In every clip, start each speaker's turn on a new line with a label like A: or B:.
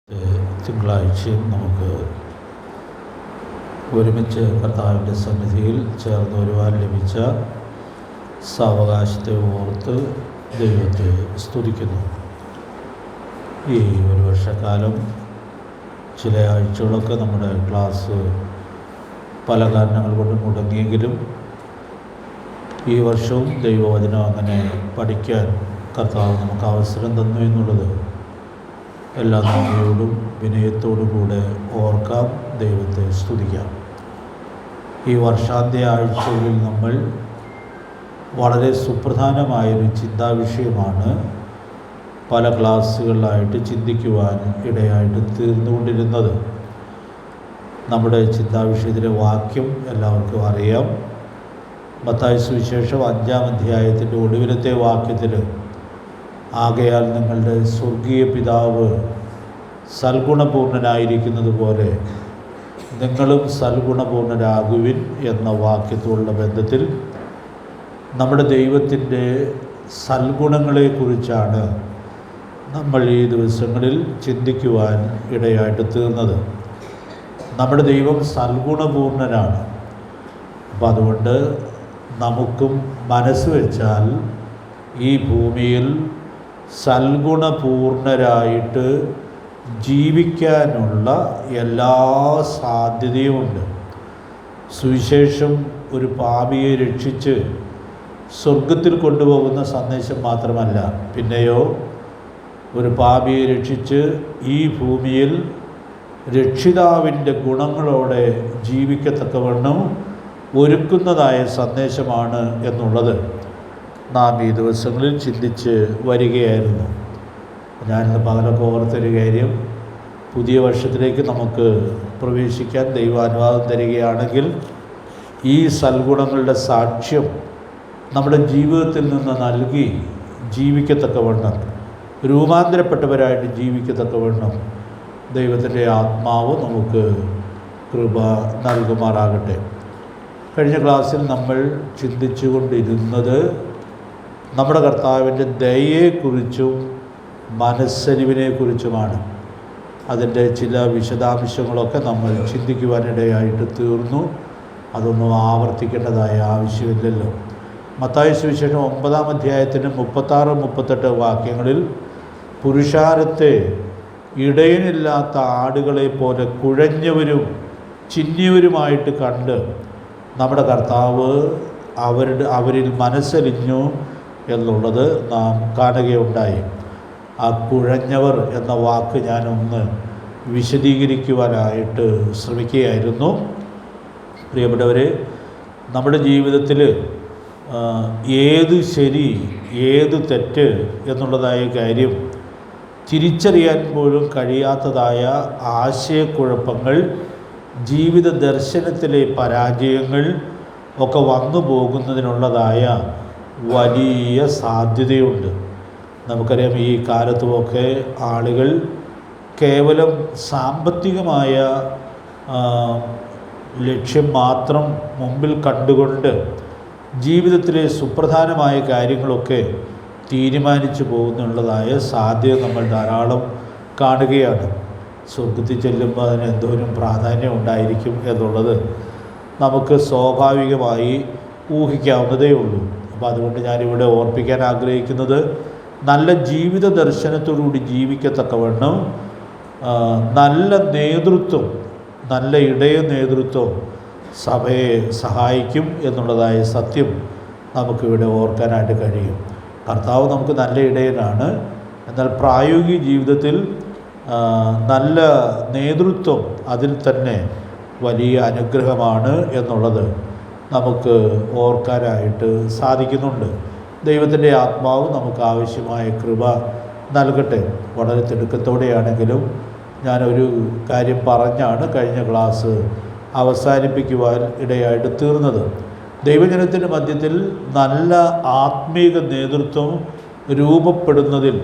A: തിങ്കളാഴ്ചയും നമുക്ക് ഒരുമിച്ച് കർത്താവിൻ്റെ സന്നിധിയിൽ ചേർന്ന് വരുവാൻ ലഭിച്ച സാവകാശത്തെ ഓർത്ത് ദൈവത്തെ സ്തുതിക്കുന്നു. ഈ ഒരു വർഷക്കാലം ചില ആഴ്ചകളൊക്കെ നമ്മുടെ ക്ലാസ് പല കാരണങ്ങൾ കൊണ്ട് മുടങ്ങിയെങ്കിലും ഈ വർഷവും ദൈവവചനം അങ്ങനെ പഠിക്കാൻ കർത്താവ് നമുക്ക് അവസരം തന്നു എന്നുള്ളത് എല്ലാ നന്ദിയോടും വിനയത്തോടും കൂടെ ഓർക്കാം, ദൈവത്തെ സ്തുതിക്കാം. ഈ വർഷാന്ത്യ ആഴ്ചകളിൽ നമ്മൾ വളരെ സുപ്രധാനമായൊരു ചിന്താവിഷയമാണ് പല ക്ലാസ്സുകളിലായിട്ട് ചിന്തിക്കുവാൻ ഇടയായിട്ട് തീർന്നുകൊണ്ടിരുന്നത്. നമ്മുടെ ചിന്താവിഷയത്തിലെ വാക്യം എല്ലാവർക്കും അറിയാം. മത്തായി സുവിശേഷം 5-ാം അധ്യായത്തിൻ്റെ ഒടുവിലത്തെ വാക്യത്തിൽ, ആകയാൽ നിങ്ങളുടെ സ്വർഗീയ പിതാവ് സൽഗുണപൂർണനായിരിക്കുന്നത് പോലെ നിങ്ങളും സൽഗുണപൂർണരാകുവിൻ എന്ന വാക്യത്തോടുള്ള ബന്ധത്തിൽ നമ്മുടെ ദൈവത്തിൻ്റെ സൽഗുണങ്ങളെക്കുറിച്ചാണ് നമ്മൾ ഈ ദിവസങ്ങളിൽ ചിന്തിക്കുവാൻ ഇടയായിട്ട് തീർന്നത്. നമ്മുടെ ദൈവം സൽഗുണപൂർണനാണ്. അപ്പം അതുകൊണ്ട് നമുക്കും മനസ്സ് വെച്ചാൽ ഈ ഭൂമിയിൽ സൽഗുണപൂർണരായിട്ട് ജീവിക്കാനുള്ള എല്ലാ സാധ്യതയുമുണ്ട്. സുവിശേഷം ഒരു പാപിയെ രക്ഷിച്ച് സ്വർഗത്തിൽ കൊണ്ടുപോകുന്ന സന്ദേശം മാത്രമല്ല, പിന്നെയോ ഒരു പാപിയെ രക്ഷിച്ച് ഈ ഭൂമിയിൽ രക്ഷിതാവിൻ്റെ ഗുണങ്ങളോടെ ജീവിക്കത്തക്കവണ്ണം ഒരുക്കുന്നതായ സന്ദേശമാണ് എന്നുള്ളത് നാം ഈ ദിവസങ്ങളിൽ ചിന്തിച്ച് വരികയായിരുന്നു. ഞാനിന്ന് പകലൊക്കെ ഓർത്തൊരു കാര്യം, പുതിയ വർഷത്തിലേക്ക് നമുക്ക് പ്രവേശിക്കാൻ ദൈവാനുവാദം തരികയാണെങ്കിൽ ഈ സൽഗുണങ്ങളുടെ സാക്ഷ്യം നമ്മുടെ ജീവിതത്തിൽ നിന്ന് നൽകി ജീവിക്കത്തക്കവണ്ണം, രൂപാന്തരപ്പെട്ടവരായിട്ട് ജീവിക്കത്തക്കവണ്ണം ദൈവത്തിൻ്റെ ആത്മാവ് നമുക്ക് കൃപ നൽകുമാറാകട്ടെ. കഴിഞ്ഞ ക്ലാസ്സിൽ നമ്മൾ ചിന്തിച്ചു കൊണ്ടിരുന്നത് നമ്മുടെ കർത്താവിൻ്റെ ദയയെക്കുറിച്ചും മനസ്സലിവിനെക്കുറിച്ചുമാണ്. അതിൻ്റെ ചില വിശദാംശങ്ങളൊക്കെ നമ്മൾ ചിന്തിക്കുവാനിടയായിട്ട് തീർന്നു. അതൊന്നും ആവർത്തിക്കേണ്ടതായ ആവശ്യമില്ലല്ലോ. മത്തായി സുവിശേഷം 9-ാം അധ്യായത്തിൻ്റെ 36-38 വാക്യങ്ങളിൽ, പുരുഷാരത്തെ ഇടയനില്ലാത്ത ആടുകളെ പോലെ കുഴഞ്ഞവരും ചിന്നിയവരുമായിട്ട് കണ്ട് നമ്മുടെ കർത്താവ് അവരിൽ മനസ്സലിഞ്ഞു എന്നുള്ളത് നാം കാണുകയുണ്ടായി. ആ കുഴഞ്ഞവർ എന്ന വാക്ക് ഞാനൊന്ന് വിശദീകരിക്കുവാനായിട്ട് ശ്രമിക്കുകയായിരുന്നു. പ്രിയപ്പെട്ടവരെ, നമ്മുടെ ജീവിതത്തിൽ ഏത് ശരി ഏത് തെറ്റ് എന്നുള്ളതായ കാര്യം തിരിച്ചറിയാൻ പോലും കഴിയാത്തതായ ആശയക്കുഴപ്പങ്ങൾ, ജീവിത ദർശനത്തിലെ പരാജയങ്ങൾ ഒക്കെ വന്നു പോകുന്നതിനുള്ളതായ വലിയ സാധ്യതയുണ്ട്. നമുക്കറിയാം, ഈ കാലത്തുമൊക്കെ ആളുകൾ കേവലം സാമ്പത്തികമായ ലക്ഷ്യം മാത്രം മുമ്പിൽ കണ്ടുകൊണ്ട് ജീവിതത്തിലെ സുപ്രധാനമായ കാര്യങ്ങളൊക്കെ തീരുമാനിച്ചു പോകുന്നുള്ളതായ സാധ്യത നമ്മൾ ധാരാളം കാണുകയാണ്. സ്വർഗത്തിൽ ചെല്ലുമ്പോൾ അതിന് എന്തോരം പ്രാധാന്യം ഉണ്ടായിരിക്കും എന്നുള്ളത് നമുക്ക് സ്വാഭാവികമായി ഊഹിക്കാവുന്നതേ ഉള്ളൂ. അപ്പോൾ അതുകൊണ്ട് ഞാനിവിടെ ഓർപ്പിക്കാൻ ആഗ്രഹിക്കുന്നത്, നല്ല ജീവിത ദർശനത്തോടുകൂടി ജീവിക്കത്തക്കവണ്ണം നല്ല നേതൃത്വം, നല്ല ഇടയ നേതൃത്വം സഭയെ സഹായിക്കും എന്നുള്ളതായ സത്യം നമുക്കിവിടെ ഓർക്കാനായിട്ട് കഴിയും. കർത്താവ് നമുക്ക് നല്ല ഇടയനാണ്. എന്നാൽ പ്രായോഗിക ജീവിതത്തിൽ നല്ല നേതൃത്വം അതിൽ തന്നെ വലിയ അനുഗ്രഹമാണ് എന്നുള്ളത് നമുക്ക് ഓർക്കാനായിട്ട് സാധിക്കുന്നുണ്ട്. ദൈവത്തിൻ്റെ ആത്മാവ് നമുക്ക് ആവശ്യമായ കൃപ നൽകട്ടെ. വളരെ തിടുക്കത്തോടെയാണെങ്കിലും ഞാനൊരു കാര്യം പറഞ്ഞാണ് കഴിഞ്ഞ ക്ലാസ് അവസാനിപ്പിക്കുവാൻ ഇടയായിട്ട് തീർന്നത്. ദൈവജനത്തിൻ്റെ മധ്യത്തിൽ നല്ല ആത്മീക നേതൃത്വം രൂപപ്പെടുന്നതിൽ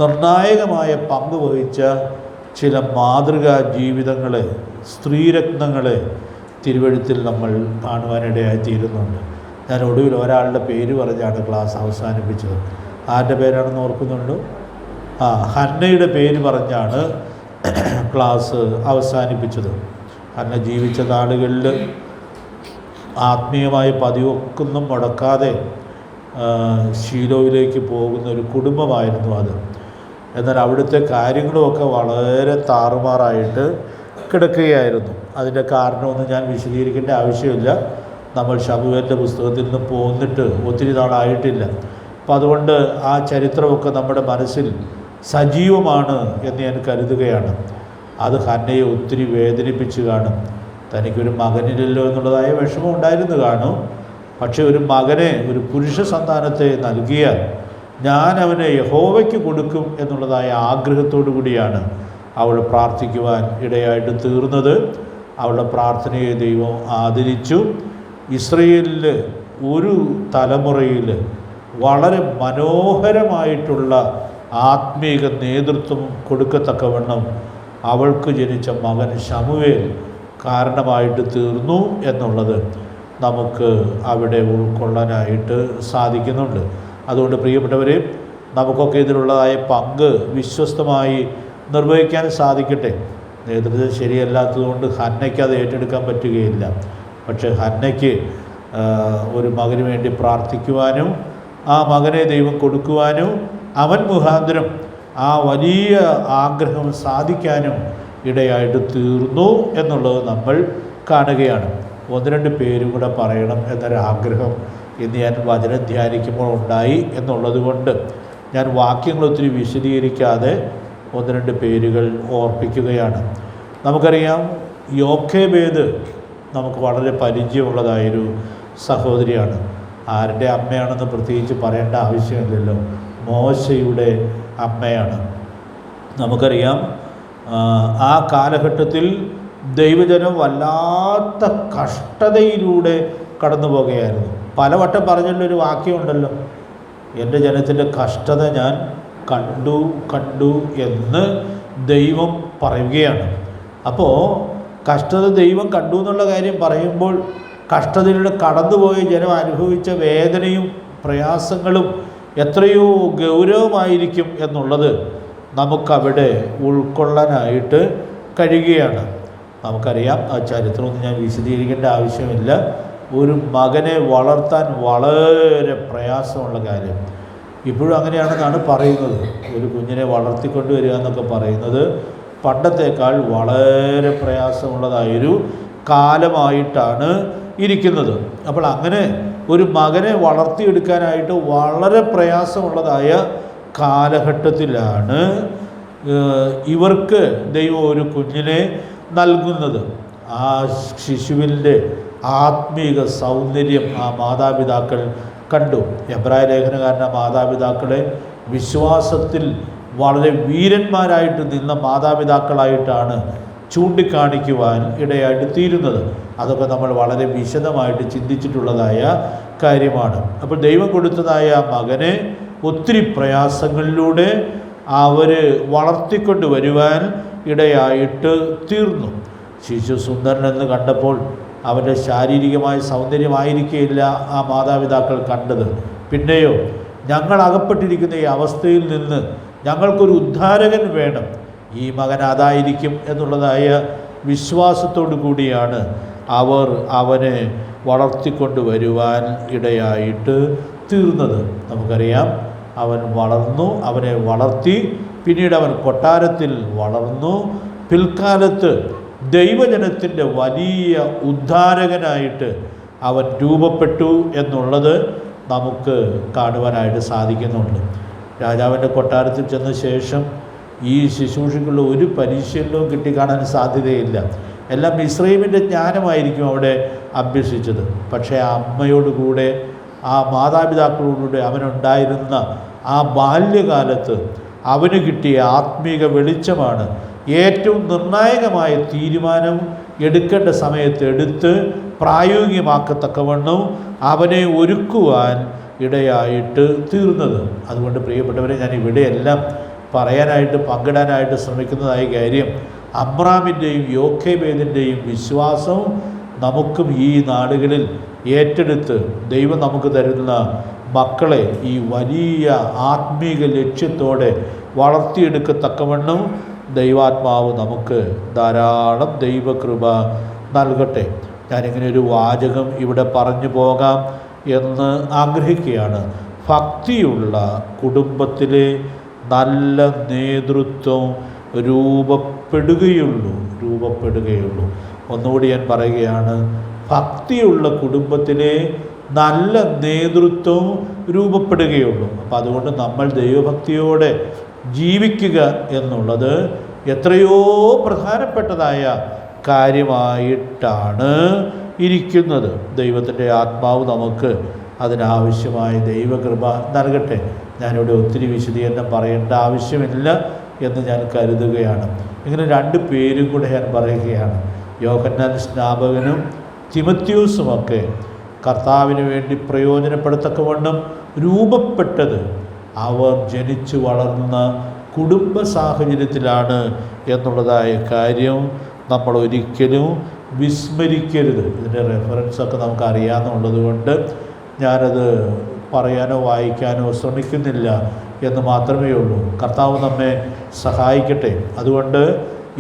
A: നിർണായകമായ പങ്ക് വഹിച്ച ചില മാതൃകാ ജീവിതങ്ങളെ, സ്ത്രീരത്നങ്ങളെ തിരുവെഴുത്തിൽ നമ്മൾ കാണുവാനിടയായിത്തീരുന്നുണ്ട്. ഞാൻ ഒടുവിൽ ഒരാളുടെ പേര് പറഞ്ഞാണ് ക്ലാസ് അവസാനിപ്പിച്ചത്. ആരുടെ പേരാണെന്ന് ഓർക്കുന്നുണ്ടോ? ഹന്നയുടെ പേര് പറഞ്ഞാണ് ക്ലാസ് അവസാനിപ്പിച്ചത്. കാരണം ജീവിച്ച നാളുകളിൽ ആത്മീയമായ പതിവൊക്കൊന്നും മുടക്കാതെ ശീലോയിലേക്ക് പോകുന്ന ഒരു കുടുംബമായിരുന്നു അത്. എന്നാൽ അവിടുത്തെ കാര്യങ്ങളുമൊക്കെ വളരെ താറുമാറായിട്ട് കിടക്കുകയായിരുന്നു. അതിൻ്റെ കാരണമൊന്നും ഞാൻ വിശദീകരിക്കേണ്ട ആവശ്യമില്ല. നമ്മൾ ശമൂവേലിൻ്റെ പുസ്തകത്തിൽ നിന്ന് പോന്നിട്ട് ഒത്തിരി നാളായിട്ടില്ല. അപ്പം അതുകൊണ്ട് ആ ചരിത്രമൊക്കെ നമ്മുടെ മനസ്സിൽ സജീവമാണ് എന്ന് ഞാൻ കരുതുകയാണ്. അത് ഹന്നയെ ഒത്തിരി വേദനിപ്പിച്ച് കാണും. തനിക്കൊരു മകനില്ലല്ലോ എന്നുള്ളതായ വിഷമം ഉണ്ടായിരുന്നു കാണും. പക്ഷേ ഒരു മകനെ, ഒരു പുരുഷ സന്താനത്തെ നൽകിയാൽ ഞാൻ അവനെ യഹോവയ്ക്ക് കൊടുക്കും എന്നുള്ളതായ ആഗ്രഹത്തോടു കൂടിയാണ് അവൾ പ്രാർത്ഥിക്കുവാൻ ഇടയായിട്ട് തീർന്നത്. അവളുടെ പ്രാർത്ഥനയെ ദൈവം ആദരിച്ചു. ഇസ്രയേലിൽ ഒരു തലമുറയിൽ വളരെ മനോഹരമായിട്ടുള്ള ആത്മീക നേതൃത്വം കൊടുക്കത്തക്കവണ്ണം അവൾക്ക് ജനിച്ച മകൻ ശമൂവേൽ കാരണമായിട്ട് തീർന്നു എന്നുള്ളത് നമുക്ക് അവിടെ ഉൾക്കൊള്ളാനായിട്ട് സാധിക്കുന്നുണ്ട്. അതുകൊണ്ട് പ്രിയപ്പെട്ടവരെ, നമുക്കൊക്കെ ഇതിലുള്ളതായ പങ്ക് വിശ്വസ്തമായി നിർവഹിക്കാൻ സാധിക്കട്ടെ. നേതൃത്വം ശരിയല്ലാത്തതുകൊണ്ട് ഹന്നയ്ക്ക് അത് ഏറ്റെടുക്കാൻ പറ്റുകയില്ല. പക്ഷേ ഹന്നയ്ക്ക് ഒരു മകന് വേണ്ടി പ്രാർത്ഥിക്കുവാനും ആ മകനെ ദൈവം കൊടുക്കുവാനും അവൻ മുഖാന്തരം ആ വലിയ ആഗ്രഹം സാധിക്കാനും ഇടയായിട്ട് തീർന്നു എന്നുള്ളത് നമ്മൾ കാണുകയാണ്. ഒന്ന് രണ്ട് പേരും കൂടെ പറയണം എന്നൊരാഗ്രഹം ഇന്ന് ഞാൻ വചനം ധ്യാനിക്കുമ്പോൾ ഉണ്ടായി എന്നുള്ളത് കൊണ്ട് ഞാൻ വാക്യങ്ങൾ ഒത്തിരി വിശദീകരിക്കാതെ ഒന്ന് രണ്ട് പേരുകൾ ഓർപ്പിക്കുകയാണ്. നമുക്കറിയാം, യോക്കേബേദ് നമുക്ക് വളരെ പരിചയമുള്ളതായൊരു സഹോദരിയാണ്. ആരുടെ അമ്മയാണെന്ന് പ്രത്യേകിച്ച് പറയേണ്ട ആവശ്യമില്ലല്ലോ, മോശയുടെ അമ്മയാണ്. നമുക്കറിയാം, ആ കാലഘട്ടത്തിൽ ദൈവജനം വല്ലാത്ത കഷ്ടതയിലൂടെ കടന്നു പോകുകയായിരുന്നു. പലവട്ടം പറഞ്ഞുള്ളൊരു വാക്യമുണ്ടല്ലോ, എൻ്റെ ജനത്തിൻ്റെ കഷ്ടത ഞാൻ കണ്ടു എന്ന് ദൈവം പറയുകയാണ്. അപ്പോൾ കഷ്ടത ദൈവം കണ്ടു എന്നുള്ള കാര്യം പറയുമ്പോൾ കഷ്ടതയിലൂടെ കടന്നുപോയ ജനം അനുഭവിച്ച വേദനയും പ്രയാസങ്ങളും എത്രയോ ഗൗരവമായിരിക്കും എന്നുള്ളത് നമുക്കവിടെ ഉൾക്കൊള്ളാനായിട്ട് കഴിയുകയാണ്. നമുക്കറിയാം, ആ ചരിത്രമൊന്നും ഞാൻ വിശദീകരിക്കേണ്ട ആവശ്യമില്ല. ഒരു മകനെ വളർത്താൻ വളരെ പ്രയാസമുള്ള കാര്യം. ഇപ്പോഴും അങ്ങനെയാണെന്നാണ് പറയുന്നത്. ഒരു കുഞ്ഞിനെ വളർത്തിക്കൊണ്ട് വരിക എന്നൊക്കെ പറയുന്നത് പണ്ടത്തേക്കാൾ വളരെ പ്രയാസമുള്ളതായൊരു കാലമായിട്ടാണ് ഇരിക്കുന്നത്. അപ്പോൾ അങ്ങനെ ഒരു മകനെ വളർത്തിയെടുക്കാനായിട്ട് വളരെ പ്രയാസമുള്ളതായ കാലഘട്ടത്തിലാണ് ഇവർക്ക് ദൈവം ഒരു കുഞ്ഞിനെ നൽകുന്നത്. ആ ശിശുവിൻ്റെ ആത്മീക സൗന്ദര്യം ആ മാതാപിതാക്കൾ കണ്ടു. എബ്രായ ലേഖനകാരൻ ആ മാതാപിതാക്കളെ വിശ്വാസത്തിൽ വളരെ വീരന്മാരായിട്ട് നിന്ന മാതാപിതാക്കളായിട്ടാണ് ചൂണ്ടിക്കാണിക്കുവാൻ ഇടയായിട്ട് തീരുന്നത്. അതൊക്കെ നമ്മൾ വളരെ വിശദമായിട്ട് ചിന്തിച്ചിട്ടുള്ളതായ കാര്യമാണ്. അപ്പോൾ ദൈവം കൊടുത്തതായ മകനെ ഒത്തിരി പ്രയാസങ്ങളിലൂടെ അവർ വളർത്തിക്കൊണ്ട് വരുവാൻ ഇടയായിട്ട് തീർന്നു. ശിശു സുന്ദരനെന്ന് കണ്ടപ്പോൾ അവൻ്റെ ശാരീരികമായ സൗന്ദര്യമായിരിക്കില്ല ആ മാതാപിതാക്കൾ കണ്ടത്. പിന്നെയോ, ഞങ്ങൾ അകപ്പെട്ടിരിക്കുന്ന ഈ അവസ്ഥയിൽ നിന്ന് ഞങ്ങൾക്കൊരു ഉദ്ധാരകൻ വേണം, ഈ മകൻ അതായിരിക്കും എന്നുള്ളതായ വിശ്വാസത്തോടു കൂടിയാണ് അവർ അവനെ വളർത്തിക്കൊണ്ട് വരുവാൻ ഇടയായിട്ട് തീർന്നത്. നമുക്കറിയാം, അവൻ വളർന്നു, അവനെ വളർത്തി, പിന്നീട് അവൻ കൊട്ടാരത്തിൽ വളർന്നു. പിൽക്കാലത്ത് ദൈവജനത്തിൻ്റെ വലിയ ഉദ്ധാരകനായിട്ട് അവൻ രൂപപ്പെട്ടു എന്നുള്ളത് നമുക്ക് കാണുവാനായിട്ട് സാധിക്കുന്നുണ്ട്. രാജാവിൻ്റെ കൊട്ടാരത്തിൽ ചെന്ന ശേഷം ഈ ശുശ്രൂഷയ്ക്കുള്ള ഒരു പരിശീലനവും കിട്ടിക്കാണാൻ സാധ്യതയില്ല. എല്ലാം മിസ്രയീമിൻ്റെ ജ്ഞാനമായിരിക്കും അവിടെ അഭ്യസിച്ചത്. പക്ഷേ ആ അമ്മയോടുകൂടെ, ആ മാതാപിതാക്കളോടുകൂടെ അവനുണ്ടായിരുന്ന ആ ബാല്യകാലത്ത് അവന് കിട്ടിയ ആത്മീക വെളിച്ചമാണ് ഏറ്റവും നിർണായകമായ തീരുമാനം എടുക്കേണ്ട സമയത്ത് എടുത്ത് പ്രായോഗികമാക്കത്തക്കവണ്ണം അവനെ ഒരുക്കുവാൻ ഇടയായിട്ട് തീർന്നത്. അതുകൊണ്ട് പ്രിയപ്പെട്ടവരെ, ഞാൻ ഇവിടെയെല്ലാം പറയാനായിട്ട് പങ്കിടാനായിട്ട് ശ്രമിക്കുന്നതായ കാര്യം, അമ്രാമിൻ്റെയും യോക്കേബേദിൻ്റെയും വിശ്വാസം നമുക്കും ഈ നാടുകളിൽ ഏറ്റെടുത്ത് ദൈവം നമുക്ക് തരുന്ന മക്കളെ ഈ വലിയ ആത്മീക ലക്ഷ്യത്തോടെ വളർത്തിയെടുക്കത്തക്കവണ്ണം ദൈവാത്മാവ് നമുക്ക് ധാരാളം ദൈവകൃപ നൽകട്ടെ. ഞാനിങ്ങനെ ഒരു വാചകം ഇവിടെ പറഞ്ഞു പോകാം എന്ന് ആഗ്രഹിക്കുകയാണ്. ഭക്തിയുള്ള കുടുംബത്തിലെ നല്ല നേതൃത്വം രൂപപ്പെടുകയുള്ളൂ. ഒന്നുകൂടി ഞാൻ പറയുകയാണ്, ഭക്തിയുള്ള കുടുംബത്തിലെ നല്ല നേതൃത്വം രൂപപ്പെടുകയുള്ളൂ. അപ്പം അതുകൊണ്ട് നമ്മൾ ദൈവഭക്തിയോടെ ജീവിക്കുക എന്നുള്ളത് എത്രയോ പ്രധാനപ്പെട്ടതായ കാര്യമായിട്ടാണ് ഇരിക്കുന്നത്. ദൈവത്തിൻ്റെ ആത്മാവ് നമുക്ക് അതിനാവശ്യമായ ദൈവകൃപ നൽകട്ടെ. ഞാനിവിടെ ഒത്തിരി വിശദീകരണം പറയേണ്ട ആവശ്യമില്ല എന്ന് ഞാൻ കരുതുകയാണ്. ഇങ്ങനെ 2 പേരും കൂടെ ഞാൻ പറയുകയാണ്. യോഹന്നാൻ സ്നാപകനും തിമത്യോസുമൊക്കെ കർത്താവിന് വേണ്ടി പ്രയോജനപ്പെടത്തക്കവണ്ണം രൂപപ്പെട്ടത് അവർ ജനിച്ചു വളർന്ന കുടുംബ സാഹചര്യത്തിലാണ് എന്നുള്ളതായ കാര്യം നമ്മൾ ഒരിക്കലും വിസ്മരിക്കരുത്. ഇതിൻ്റെ റെഫറൻസൊക്കെ നമുക്ക് അറിയാമെന്നുള്ളത് കൊണ്ട് ഞാനത് പറയാനോ വായിക്കാനോ ശ്രമിക്കുന്നില്ല എന്ന് മാത്രമേ ഉള്ളൂ. കർത്താവ് നമ്മെ സഹായിക്കട്ടെ. അതുകൊണ്ട്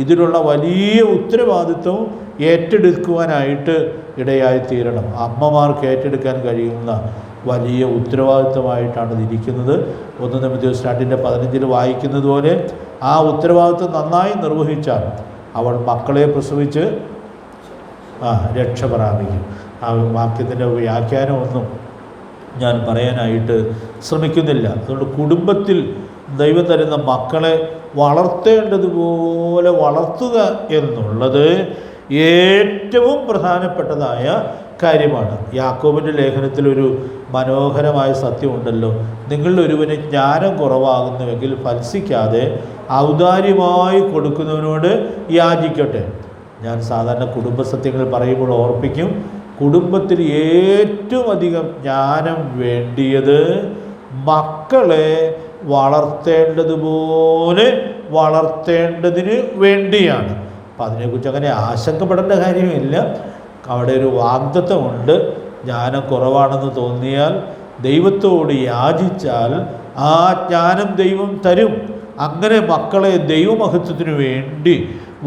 A: ഇതിലുള്ള വലിയ ഉത്തരവാദിത്വം ഏറ്റെടുക്കുവാനായിട്ട് ഇടയായിത്തീരണം. അമ്മമാർക്ക് ഏറ്റെടുക്കാൻ കഴിയുന്ന വലിയ ഉത്തരവാദിത്വമായിട്ടാണ് ഇതിരിക്കുന്നത്. 1 തിമോഥെയോസ് 2:15 വായിക്കുന്നത് പോലെ ആ ഉത്തരവാദിത്വം നന്നായി നിർവഹിച്ചാൽ അവൾ മക്കളെ പ്രസവിച്ച് രക്ഷ പ്രാപിക്കും. ആ വാക്യത്തിൻ്റെ വ്യാഖ്യാനമൊന്നും ഞാൻ പറയാനായിട്ട് ശ്രമിക്കുന്നില്ല. അതുകൊണ്ട് കുടുംബത്തിൽ ദൈവം തരുന്ന മക്കളെ വളർത്തേണ്ടതുപോലെ വളർത്തുക എന്നുള്ളത് ഏറ്റവും പ്രധാനപ്പെട്ടതായ കാര്യമാണ്. യാക്കോബിൻ്റെ ലേഖനത്തിൽ ഒരു മനോഹരമായ സത്യമുണ്ടല്ലോ, നിങ്ങളിൽ ഒരുവന് ജ്ഞാനം കുറവാകുന്നുവെങ്കിൽ ഭത്സിക്കാതെ ഔദാര്യമായി കൊടുക്കുന്നവനോട് യാചിക്കട്ടെ. ഞാൻ സാധാരണ കുടുംബസത്യങ്ങൾ പറയുമ്പോൾ ഓർപ്പിക്കും, കുടുംബത്തിൽ ഏറ്റവും അധികം ജ്ഞാനം വേണ്ടിയത് മക്കളെ വളർത്തേണ്ടതുപോലെ വളർത്തേണ്ടതിന് വേണ്ടിയാണ്. അപ്പം അതിനെക്കുറിച്ച് അങ്ങനെ ആശങ്കപ്പെടേണ്ട കാര്യമില്ല. അവിടെ ഒരു വാഗ്ദത്തമുണ്ട്. ജ്ഞാനം കുറവാണെന്ന് തോന്നിയാൽ ദൈവത്തോട് യാചിച്ചാൽ ആ ജ്ഞാനം ദൈവം തരും. അങ്ങനെ മക്കളെ ദൈവമഹത്വത്തിനു വേണ്ടി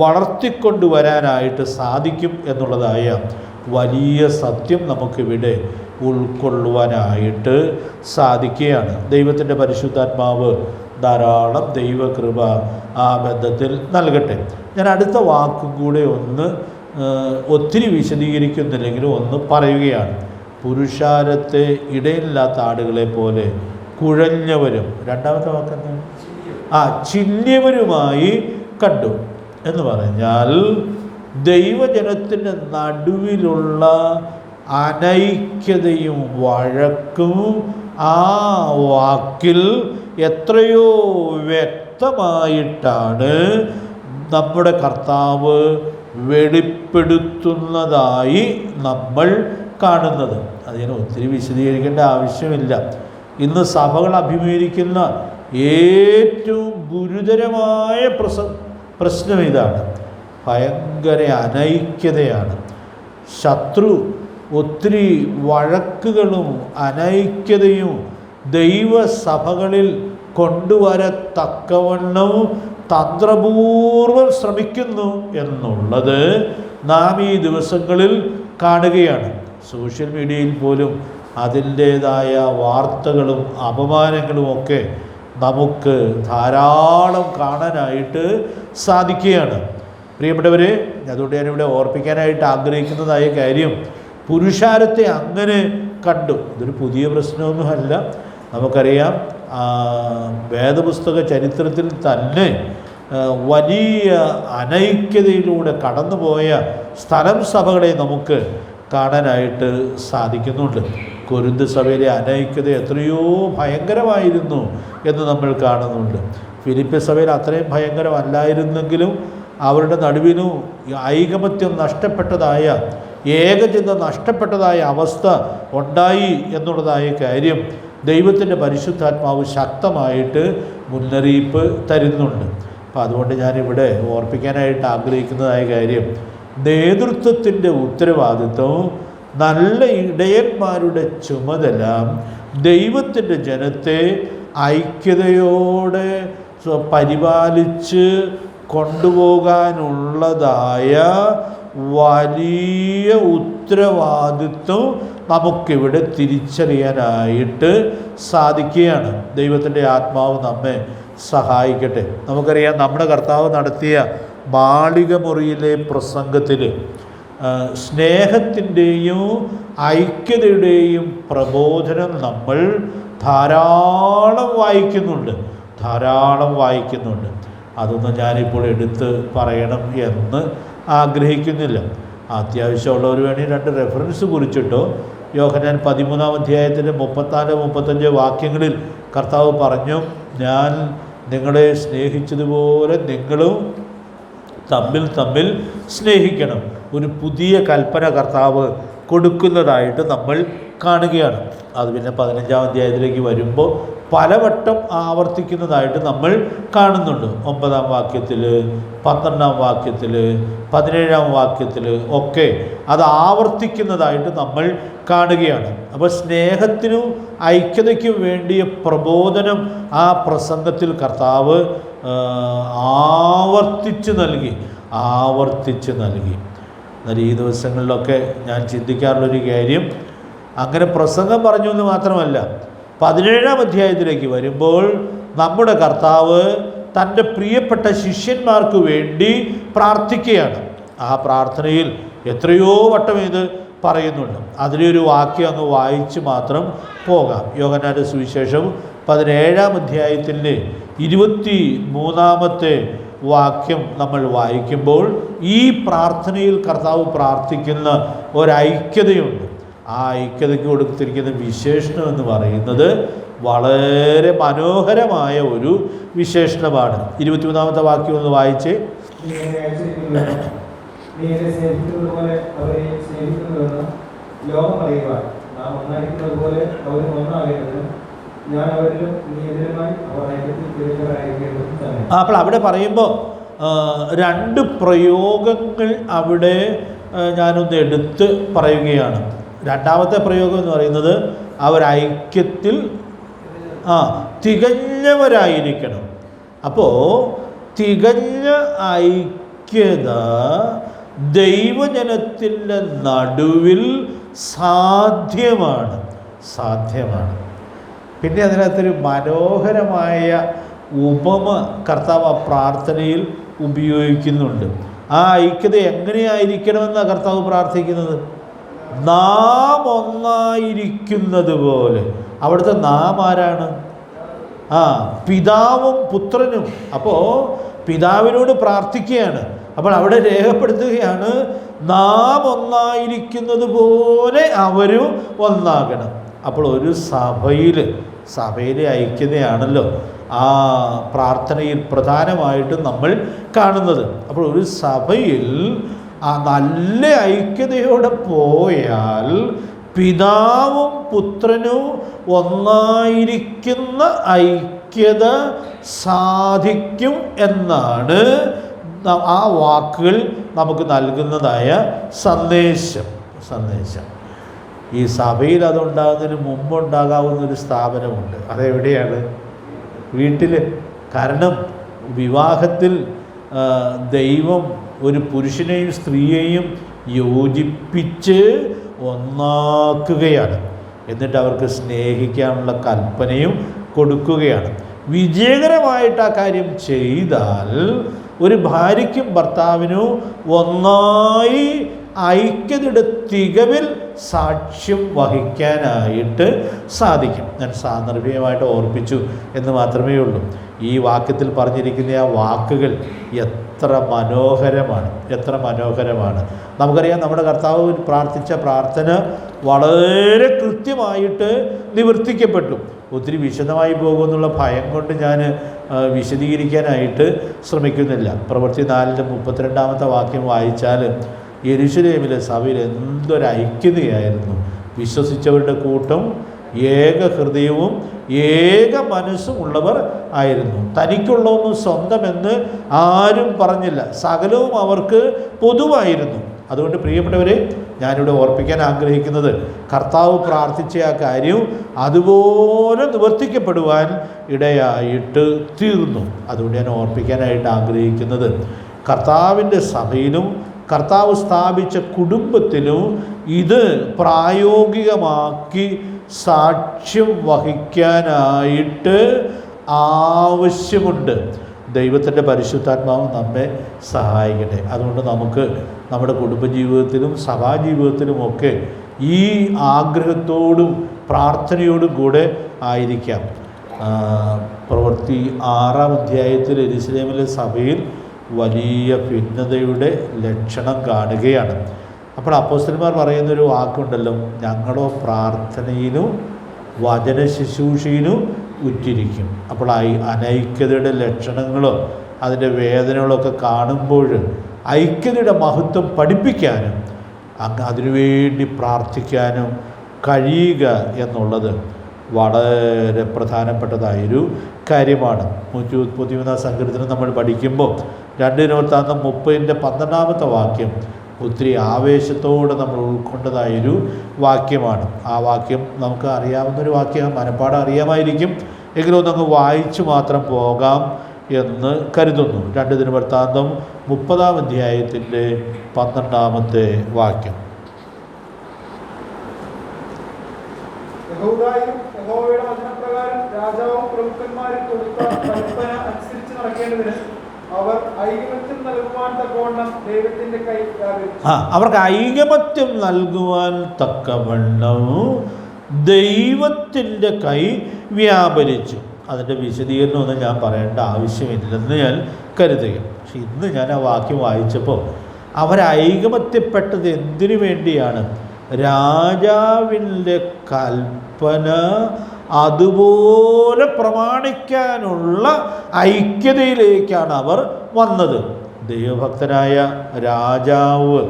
A: വളർത്തിക്കൊണ്ടുവരാനായിട്ട് സാധിക്കും എന്നുള്ളതായ വലിയ സത്യം നമുക്കിവിടെ ഉൾക്കൊള്ളുവാനായിട്ട് സാധിക്കുകയാണ്. ദൈവത്തിൻ്റെ പരിശുദ്ധാത്മാവ് ധാരാളം ദൈവകൃപ ആ ബന്ധത്തിൽ നൽകട്ടെ. ഞാൻ അടുത്ത വാക്കും കൂടെ ഒത്തിരി വിശദീകരിക്കുന്നില്ലെങ്കിലും ഒന്ന് പറയുകയാണ്. പുരുഷാരത്തെ ഇടയില്ലാത്ത ആടുകളെ പോലെ കുഴഞ്ഞവരും, രണ്ടാമത്തെ വാക്കെന്താണ്? ചില്യവരുമായി കണ്ടു എന്ന് പറഞ്ഞാൽ ദൈവജനത്തിൻ്റെ നടുവിലുള്ള അനൈക്യതയും വഴക്കും ആ വാക്കിൽ എത്രയോ വ്യക്തമായിട്ടാണ് നമ്മുടെ കർത്താവ് വെളിപ്പെടുത്തുന്നതായി നമ്മൾ കാണുന്നത്. അതിന് ഒത്തിരി വിശദീകരിക്കേണ്ട ആവശ്യമില്ല. ഇന്ന് സഭകൾ അഭിമുഖീകരിക്കുന്ന ഏറ്റവും ഗുരുതരമായ പ്രശ്നം ഇതാണ്. ഭയങ്കര അനൈക്യതയാണ്. ശത്രു ഒത്തിരി വഴക്കുകളും അനൈക്യതയും ദൈവസഭകളിൽ കൊണ്ടുവരത്തക്കവണ്ണം തന്ത്രപൂർവ്വം ശ്രമിക്കുന്നു എന്നുള്ളത് നാം ഈ ദിവസങ്ങളിൽ കാണുകയാണ്. സോഷ്യൽ മീഡിയയിൽ പോലും അതിൻ്റേതായ വാർത്തകളും അപമാനങ്ങളുമൊക്കെ നമുക്ക് ധാരാളം കാണാനായിട്ട് സാധിക്കുകയാണ്. പ്രിയപ്പെട്ടവരെ, അതുകൊണ്ട് ഞാനിവിടെ ഓർപ്പിക്കാനായിട്ട് ആഗ്രഹിക്കുന്നതായ കാര്യം, പുരുഷാരത്തെ അങ്ങനെ കണ്ടു. ഇതൊരു പുതിയ പ്രശ്നമൊന്നുമല്ല. നമുക്കറിയാം, വേദപുസ്തക ചരിത്രത്തിൽ തന്നെ വലിയ അനൈക്യതയിലൂടെ കടന്നുപോയ സ്ഥലം സഭകളെ നമുക്ക് കാണാനായിട്ട് സാധിക്കുന്നുണ്ട്. കൊരിന്ത് സഭയിലെ അനൈക്യത എത്രയോ ഭയങ്കരമായിരുന്നു എന്ന് നമ്മൾ കാണുന്നുണ്ട്. ഫിലിപ്പി സഭയിൽ അത്രയും ഭയങ്കരമല്ലായിരുന്നെങ്കിലും അവരുടെ നടുവിനും ഐകമത്യം നഷ്ടപ്പെട്ടതായ, ഏകചിന്ത നഷ്ടപ്പെട്ടതായ അവസ്ഥ ഉണ്ടായി എന്നുള്ളതായ കാര്യം ദൈവത്തിൻ്റെ പരിശുദ്ധാത്മാവ് ശക്തമായിട്ട് മുന്നറിയിപ്പ് തരുന്നുണ്ട്. അപ്പോൾ അതുകൊണ്ട് ഞാനിവിടെ ഓർപ്പിക്കാനായിട്ട് ആഗ്രഹിക്കുന്നതായ കാര്യം, നേതൃത്വത്തിൻ്റെ ഉത്തരവാദിത്വം, നല്ല ഇടയന്മാരുടെ ചുമതല ദൈവത്തിൻ്റെ ജനത്തെ ഐക്യതയോടെ പരിപാലിച്ച് കൊണ്ടുപോകാനുള്ളതായ വലിയ ഉത്തരവാദിത്വം നമുക്കിവിടെ തിരിച്ചറിയാനായിട്ട് സാധിക്കുകയാണ്. ദൈവത്തിൻ്റെ ആത്മാവ് നമ്മെ സഹായിക്കട്ടെ. നമുക്കറിയാം, നമ്മുടെ കർത്താവ് നടത്തിയ മാളിക മുറിയിലെ പ്രസംഗത്തിൽ സ്നേഹത്തിൻ്റെയും ഐക്യതയുടെയും പ്രബോധനം നമ്മൾ ധാരാളം വായിക്കുന്നുണ്ട്. അതൊന്നും ഞാനിപ്പോൾ എടുത്ത് പറയണം എന്ന് ആഗ്രഹിക്കുന്നില്ല. അത്യാവശ്യമുള്ളവർ വേണമെങ്കിൽ 2 റെഫറൻസ് കുറിച്ചിട്ടോ. യോഹന്നാൻ 13-ാം അധ്യായത്തിൻ്റെ 34-35 വാക്യങ്ങളിൽ കർത്താവ് പറഞ്ഞു, ഞാൻ നിങ്ങളെ സ്നേഹിച്ചതുപോലെ നിങ്ങളും തമ്മിൽ സ്നേഹിക്കണം. ഒരു പുതിയ കൽപ്പന കർത്താവ് കൊടുക്കുന്നതായിട്ട് നമ്മൾ കാണുകയാണ്. അത് പിന്നെ 15-ാം അധ്യായത്തിലേക്ക് വരുമ്പോൾ പലവട്ടം ആവർത്തിക്കുന്നതായിട്ട് നമ്മൾ കാണുന്നുണ്ട്. 9-ാം വാക്യത്തിൽ, 12-ാം വാക്യത്തിൽ, 17-ാം വാക്യത്തിൽ ഒക്കെ അത് ആവർത്തിക്കുന്നതായിട്ട് നമ്മൾ കാണുകയാണ്. അപ്പോൾ സ്നേഹത്തിനും ഐക്യതയ്ക്കും വേണ്ടിയ പ്രബോധനം ആ പ്രസംഗത്തിൽ കർത്താവ് ആവർത്തിച്ച് നൽകി. എന്നാൽ ഈ ദിവസങ്ങളിലൊക്കെ ഞാൻ ചിന്തിക്കാറുള്ളൊരു കാര്യം, അങ്ങനെ പ്രസംഗം പറഞ്ഞു എന്ന് മാത്രമല്ല, 17-ാം അധ്യായത്തിലേക്ക് വരുമ്പോൾ നമ്മുടെ കർത്താവ് തൻ്റെ പ്രിയപ്പെട്ട ശിഷ്യന്മാർക്ക് വേണ്ടി പ്രാർത്ഥിക്കുകയാണ്. ആ പ്രാർത്ഥനയിൽ എത്രയോ വട്ടം ഇത് പറയുന്നുണ്ട്. അതിലൊരു വാക്യം അങ്ങ് വായിച്ച് മാത്രം പോകാം. യോഹന്നാന്റെ സുവിശേഷം 17-ാം അധ്യായത്തിൻ്റെ 23-ാമത്തെ വാക്യം നമ്മൾ വായിക്കുമ്പോൾ ഈ പ്രാർത്ഥനയിൽ കർത്താവ് പ്രാർത്ഥിക്കുന്ന ഒരൈക്യതയുണ്ട്. ആ ഐക്യതയ്ക്ക് കൊടുത്തിരിക്കുന്ന വിശേഷണം എന്ന് പറയുന്നത് വളരെ മനോഹരമായ ഒരു വിശേഷണമാണ്. 23-ാമത്തെ വാക്യം ഒന്ന് വായിച്ച്. അപ്പോൾ അവിടെ പറയുമ്പോൾ 2 പ്രയോഗങ്ങൾ അവിടെ ഞാനൊന്ന് എടുത്ത് പറയുകയാണ്. രണ്ടാമത്തെ പ്രയോഗം എന്ന് പറയുന്നത് അവർ ഐക്യത്തിൽ തികഞ്ഞവരായിരിക്കണം. അപ്പോൾ തികഞ്ഞ ഐക്യത ദൈവജനത്തിൻ്റെ നടുവിൽ സാധ്യമാണ്. പിന്നെ അതിനകത്തൊരു മനോഹരമായ ഉപമ കർത്താവ് ആ പ്രാർത്ഥനയിൽ ഉപയോഗിക്കുന്നുണ്ട്. ആ ഐക്യത എങ്ങനെയായിരിക്കണമെന്നാണ് കർത്താവ് പ്രാർത്ഥിക്കുന്നത്? നാം ഒന്നായിരിക്കുന്നത് പോലെ. അവിടുത്തെ നാം ആരാണ്? പിതാവും പുത്രനും. അപ്പോൾ പിതാവിനോട് പ്രാർത്ഥിക്കുകയാണ്. അപ്പോൾ അവിടെ രേഖപ്പെടുത്തുകയാണ്, നാം ഒന്നായിരിക്കുന്നത് പോലെ അവരും ഒന്നാകണം. അപ്പോൾ ഒരു സഭയിലെ ഐക്യതയാണല്ലോ ആ പ്രാർത്ഥനയിൽ പ്രധാനമായിട്ടും നമ്മൾ കാണുന്നത്. അപ്പോൾ ഒരു സഭയിൽ ആ നല്ല ഐക്യതയോടെ പോയാൽ പിതാവും പുത്രനും ഒന്നായിരിക്കുന്ന ഐക്യത സാധിക്കും എന്നാണ് ആ വാക്കുകൾ നമുക്ക് നൽകുന്നതായ സന്ദേശം. ഈ സഭയിൽ അതുണ്ടാകുന്നതിന് മുമ്പുണ്ടാകാവുന്നൊരു സ്ഥാപനമുണ്ട്. അതെവിടെയാണ്? വീട്ടിൽ. കാരണം വിവാഹത്തിൽ ദൈവം ഒരു പുരുഷനെയും സ്ത്രീയെയും യോജിപ്പിച്ച് ഒന്നാക്കുകയാണ്. എന്നിട്ട് അവർക്ക് സ്നേഹിക്കാനുള്ള കൽപ്പനയും കൊടുക്കുകയാണ്. വിജയകരമായിട്ട് ആ കാര്യം ചെയ്താൽ ഒരു ഭാര്യയ്ക്കും ഭർത്താവിനും ഒന്നായി ഐക്യതയുടെ തികവിൽ സാക്ഷ്യം വഹിക്കാനായിട്ട് സാധിക്കും. ഞാൻ സാന്ദർഭികമായിട്ട് ഓർപ്പിച്ചു എന്ന് മാത്രമേ ഉള്ളൂ. ഈ വാക്യത്തിൽ പറഞ്ഞിരിക്കുന്ന ആ വാക്കുകൾ എത്ര മനോഹരമാണ്. നമുക്കറിയാം, നമ്മുടെ കർത്താവ് പ്രാർത്ഥിച്ച പ്രാർത്ഥന വളരെ കൃത്യമായിട്ട് നിവർത്തിക്കപ്പെട്ടു. ഒത്തിരി വിശദമായി പോകുമെന്നുള്ള ഭയം കൊണ്ട് ഞാൻ വിശദീകരിക്കാനായിട്ട് ശ്രമിക്കുന്നില്ല. പ്രവൃത്തി 4-32 വാക്യം വായിച്ചാൽ യെരുശലേമിലെ സഭയിൽ എന്തൊരു ഐക്യതയായിരുന്നു. വിശ്വസിച്ചവരുടെ കൂട്ടം ഏക ഹൃദയവും ഏക മനസ്സും ഉള്ളവർ ആയിരുന്നു. തനിക്കുള്ളതൊന്നും സ്വന്തമെന്ന് ആരും പറഞ്ഞില്ല, സകലവും അവർക്ക് പൊതുവായിരുന്നു. അതുകൊണ്ട് പ്രിയപ്പെട്ടവരെ, ഞാനിവിടെ ഓർപ്പിക്കാൻ ആഗ്രഹിക്കുന്നത്, കർത്താവ് പ്രാർത്ഥിച്ച ആ കാര്യം അതുപോലെ നിവർത്തിക്കപ്പെടുവാൻ ഇടയായിട്ട് തീർന്നു. അതുകൊണ്ട് ഞാൻ ഓർപ്പിക്കാനായിട്ട് ആഗ്രഹിക്കുന്നത്, കർത്താവിൻ്റെ സഭയിലും കർത്താവ് സ്ഥാപിച്ച കുടുംബത്തിലും ഇത് പ്രായോഗികമാക്കി സാക്ഷ്യം വഹിക്കാനായിട്ട് ആവശ്യമുണ്ട്. ദൈവത്തിൻ്റെ പരിശുദ്ധാത്മാവ് നമ്മെ സഹായിക്കട്ടെ. അതുകൊണ്ട് നമുക്ക് നമ്മുടെ കുടുംബജീവിതത്തിലും സഭാജീവിതത്തിലുമൊക്കെ ഈ ആഗ്രഹത്തോടും പ്രാർത്ഥനയോടും കൂടെ ആയിരിക്കാം. പ്രവൃത്തി 6-ാം അധ്യായത്തിൽ യെരൂശലേമിലെ സഭയിൽ വലിയ ഭിന്നതയുടെ ലക്ഷണം കാണുകയാണ്. അപ്പോൾ അപ്പോസ്തലന്മാർ പറയുന്നൊരു വാക്കുണ്ടല്ലോ, ഞങ്ങളോ പ്രാർത്ഥനയിലും വചന ശുശ്രൂഷയിലും ഉറ്റിരിക്കും. അപ്പോൾ അനൈക്യതയുടെ ലക്ഷണങ്ങളോ അതിൻ്റെ വേദനകളൊക്കെ കാണുമ്പോൾ ഐക്യതയുടെ മഹത്വം പഠിപ്പിക്കാനും അതിനുവേണ്ടി പ്രാർത്ഥിക്കാനും കഴിയുക എന്നുള്ളത് വളരെ പ്രധാനപ്പെട്ടതായൊരു കാര്യമാണ്. 131 സങ്കീർത്തനം നമ്മൾ പഠിക്കുമ്പോൾ 2:30-30-12 വാക്യം ഒത്തിരി ആവേശത്തോടെ നമ്മൾ ഉൾക്കൊണ്ടതായൊരു വാക്യമാണ്. ആ വാക്യം നമുക്ക് അറിയാവുന്നൊരു വാക്യം, മനപ്പാടം അറിയാമായിരിക്കും, എങ്കിലും ഒന്നങ്ങ് വായിച്ചു മാത്രം പോകാം എന്ന് കരുതുന്നു. 2 ദിനവൃത്താന്തം 30-ാം അധ്യായത്തിൻ്റെ 12-ാമത്തെ വാക്യം.
B: യഹോവയുടെ വചനപ്രകാരം രാജാവും പ്രഭുക്കന്മാരും കൊടുത്ത കൽപ്പന അനുസരിച്ച് നടക്കേണ്ടതിന് അവർ ഐകമത്യം നൽകുവാൻ തക്കവണ്ണം ദൈവത്തിന്റെ കൈ വ്യാപരിച്ചു.
A: അവർക്ക് ഐകമത്യം നൽകുവാൻ തക്കവണ്ണം ദൈവത്തിൻ്റെ കൈ വ്യാപരിച്ചു. അതിൻ്റെ വിശദീകരണമൊന്നും ഞാൻ പറയേണ്ട ആവശ്യമില്ലെന്ന് ഞാൻ കരുതുക. പക്ഷെ ഇന്ന് ഞാൻ ആ വാക്യം വായിച്ചപ്പോൾ അവരൈകമത്യപ്പെട്ടത് എന്തിനു വേണ്ടിയാണ്? രാജാവിൻ്റെ കൽപ്പന അതുപോലെ പ്രമാണിക്കാനുള്ള ഐക്യതയിലേക്കാണ് അവർ വന്നത്. ദൈവഭക്തനായ രാജാവ്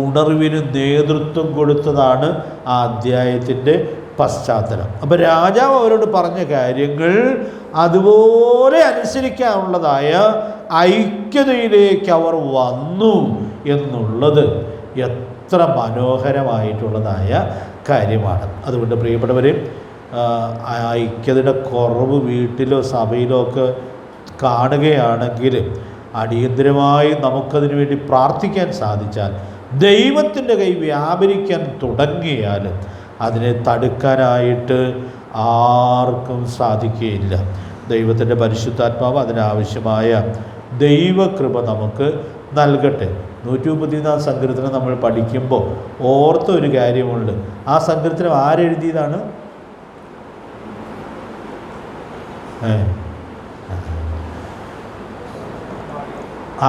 A: ഉണർവിന് നേതൃത്വം കൊടുത്തതാണ് ആ അധ്യായത്തിൻ്റെ പശ്ചാത്തലം. അപ്പോൾ രാജാവ് അവരോട് പറഞ്ഞ കാര്യങ്ങൾ അതുപോലെ അനുസരിക്കാനുള്ളതായ ഐക്യതയിലേക്ക് അവർ വന്നു എന്നുള്ളത് എത്ര മനോഹരമായിട്ടുള്ളതായ കാര്യമാണ്. അതുകൊണ്ട് പ്രിയപ്പെട്ടവരെ, ഐക്യതയുടെ കുറവ് വീട്ടിലോ സഭയിലോ ഒക്കെ കാണുകയാണെങ്കിൽ അടിയന്തരമായി നമുക്കതിനു വേണ്ടി പ്രാർത്ഥിക്കാൻ സാധിച്ചാൽ, ദൈവത്തിൻ്റെ കൈ വ്യാപരിക്കാൻ തുടങ്ങിയാൽ അതിനെ തടുക്കാനായിട്ട് ആർക്കും സാധിക്കുകയില്ല. ദൈവത്തിൻ്റെ പരിശുദ്ധാത്മാവ് അതിനാവശ്യമായ ദൈവകൃപ നമുക്ക് നൽകട്ടെ. 134 സങ്കീർത്തനം നമ്മൾ പഠിക്കുമ്പോൾ ഓർത്ത ഒരു കാര്യമുണ്ട്. ആ സങ്കീർത്തനം ആരെഴുതിയതാണ്?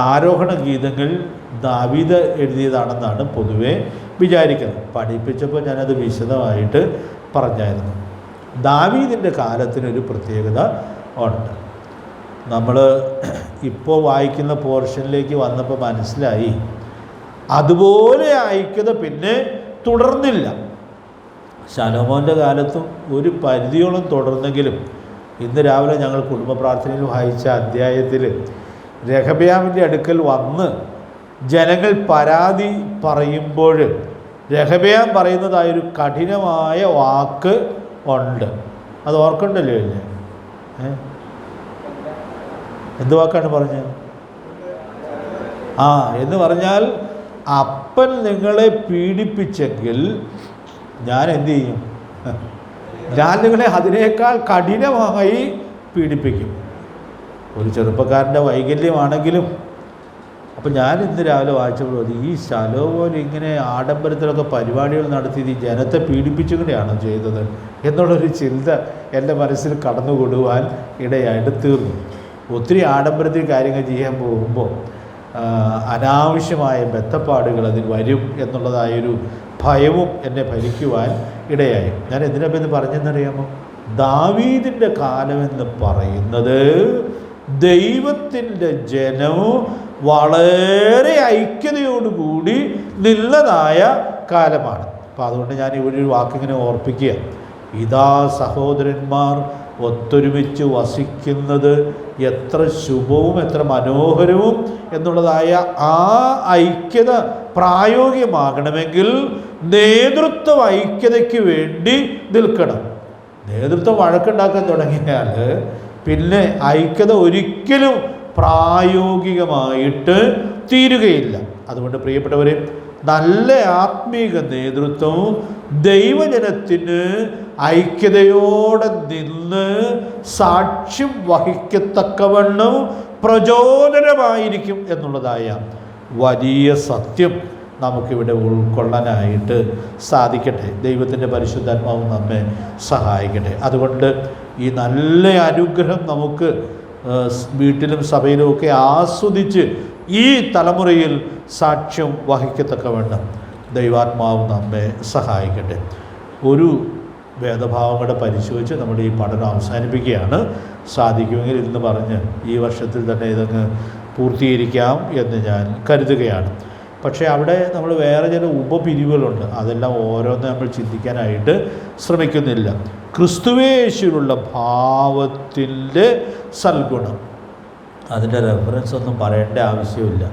A: ആരോഹണ ഗീതങ്ങൾ ദാവീദ് എഴുതിയതാണെന്നാണ് പൊതുവെ വിചാരിക്കുന്നത്. പഠിപ്പിച്ചപ്പോൾ ഞാനത് വിശദമായിട്ട് പറഞ്ഞായിരുന്നു. ദാവീദിൻ്റെ കാലത്തിനൊരു പ്രത്യേകത ഉണ്ട്. നമ്മൾ ഇപ്പോൾ വായിക്കുന്ന പോർഷനിലേക്ക് വന്നപ്പോൾ മനസ്സിലായി, അതുപോലെ ഐക്യത പിന്നെ തുടർന്നില്ല. ശലോമോൻ്റെ കാലത്തും ഒരു പരിധിയോളം തുടർന്നെങ്കിലും ഇന്ന് രാവിലെ ഞങ്ങൾ കുടുംബ പ്രാർത്ഥനയിൽ വായിച്ച അധ്യായത്തിൽ രഹബയാമിൻ്റെ അടുക്കൽ വന്ന് ജനങ്ങൾ പരാതി പറയുമ്പോൾ രഹബയാം പറയുന്നതായൊരു കഠിനമായ വാക്ക് ഉണ്ട്. അത് ഓർക്കണ്ടല്ലോ അല്ലേ? എന്ത് വാക്കാണ് പറഞ്ഞത്? എന്ന് പറഞ്ഞാൽ, അപ്പൻ നിങ്ങളെ പീഡിപ്പിച്ചെങ്കിൽ ഞാൻ എന്തു ചെയ്യും? ഞാൻ നിങ്ങളെ അതിനേക്കാൾ കഠിനമായി പീഡിപ്പിക്കും. ഒരു ചെറുപ്പക്കാരൻ്റെ വൈകല്യമാണെങ്കിലും. അപ്പം ഞാൻ ഇന്ന് രാവിലെ വായിച്ചപ്പോൾ ഈ ശലോമോൻ ഇങ്ങനെ ആഡംബരത്തിലൊക്കെ പരിപാടികൾ നടത്തി ഈ ജനത്തെ പീഡിപ്പിച്ചുകൊണ്ടാണ് ചെയ്തത് എന്നുള്ളൊരു ചിന്ത എൻ്റെ മനസ്സിൽ കടന്നുകൊടുവാൻ ഇടയായിട്ട് തീർന്നു. ഒത്തിരി ആഡംബരത്തിൽ കാര്യങ്ങൾ ചെയ്യാൻ പോകുമ്പോൾ അനാവശ്യമായ ബന്ധപ്പാടുകൾ അതിൽ വരും എന്നുള്ളതായൊരു ഭയവും എന്നെ ഭരിക്കുവാൻ ഇടയായി. ഞാൻ എന്തിനാ ഇത് പറഞ്ഞെന്നറിയാമോ? ദാവീദിൻ്റെ കാലമെന്ന് പറയുന്നത് ദൈവത്തിൻ്റെ ജനവും വളരെ ഐക്യതയോടുകൂടി നിന്നതായ കാലമാണ്. അപ്പോൾ അതുകൊണ്ട് ഞാൻ ഇവിടെ ഒരു വാക്കിങ്ങനെ ഓർപ്പിക്കുക. ഇതാ സഹോദരന്മാർ, ഒത്തൊരുമിച്ച് വസിക്കുന്നത് എത്ര ശുഭവും എത്ര മനോഹരവും എന്നുള്ളതായ ആ ഐക്യത പ്രായോഗികമാകണമെങ്കിൽ നേതൃത്വ ഐക്യതയ്ക്ക് വേണ്ടി നിൽക്കണം. നേതൃത്വം വഴക്കുണ്ടാക്കാൻ തുടങ്ങിയാൽ പിന്നെ ഐക്യത ഒരിക്കലും പ്രായോഗികമായിട്ട് തീരുകയില്ല. അതുകൊണ്ട് പ്രിയപ്പെട്ടവരെ, നല്ല ആത്മീക നേതൃത്വവും ദൈവജനത്തിന് ഐക്യതയോടെ നിന്ന് സാക്ഷ്യം വഹിക്കത്തക്കവണ്ണം പ്രചോദനമായിരിക്കും എന്നുള്ളതായ വലിയ സത്യം നമുക്കിവിടെ ഉൾക്കൊള്ളാനായിട്ട് സാധിക്കട്ടെ. ദൈവത്തിൻ്റെ പരിശുദ്ധാത്മാവ് നമ്മെ സഹായിക്കട്ടെ. അതുകൊണ്ട് ഈ നല്ല അനുഗ്രഹം നമുക്ക് വീട്ടിലും സഭയിലുമൊക്കെ ആസ്വദിച്ച് ഈ തലമുറയിൽ സാക്ഷ്യം വഹിക്കത്തക്കവണ്ണം ദൈവാത്മാവ് നമ്മെ സഹായിക്കട്ടെ. ഒരു വേദഭാവം കൂടെ പരിശോധിച്ച് നമ്മുടെ ഈ പഠനം അവസാനിപ്പിക്കുകയാണ്. സാധിക്കുമെങ്കിൽ ഇന്ന് പറഞ്ഞ് ഈ വർഷത്തിൽ തന്നെ ഇതങ്ങ് പൂർത്തീകരിക്കാം എന്ന് ഞാൻ കരുതുകയാണ്. പക്ഷേ അവിടെ നമ്മൾ വേറെ ചില ഉപപിരിവുകളുണ്ട്. അതെല്ലാം ഓരോന്ന് നമ്മൾ ചിന്തിക്കാനായിട്ട് ശ്രമിക്കുന്നില്ല. ക്രിസ്തുവേശുവിലുള്ള ഭാവത്തിൻ്റെ സൽഗുണം, അതിൻ്റെ റെഫറൻസ് ഒന്നും പറയേണ്ട ആവശ്യമില്ല.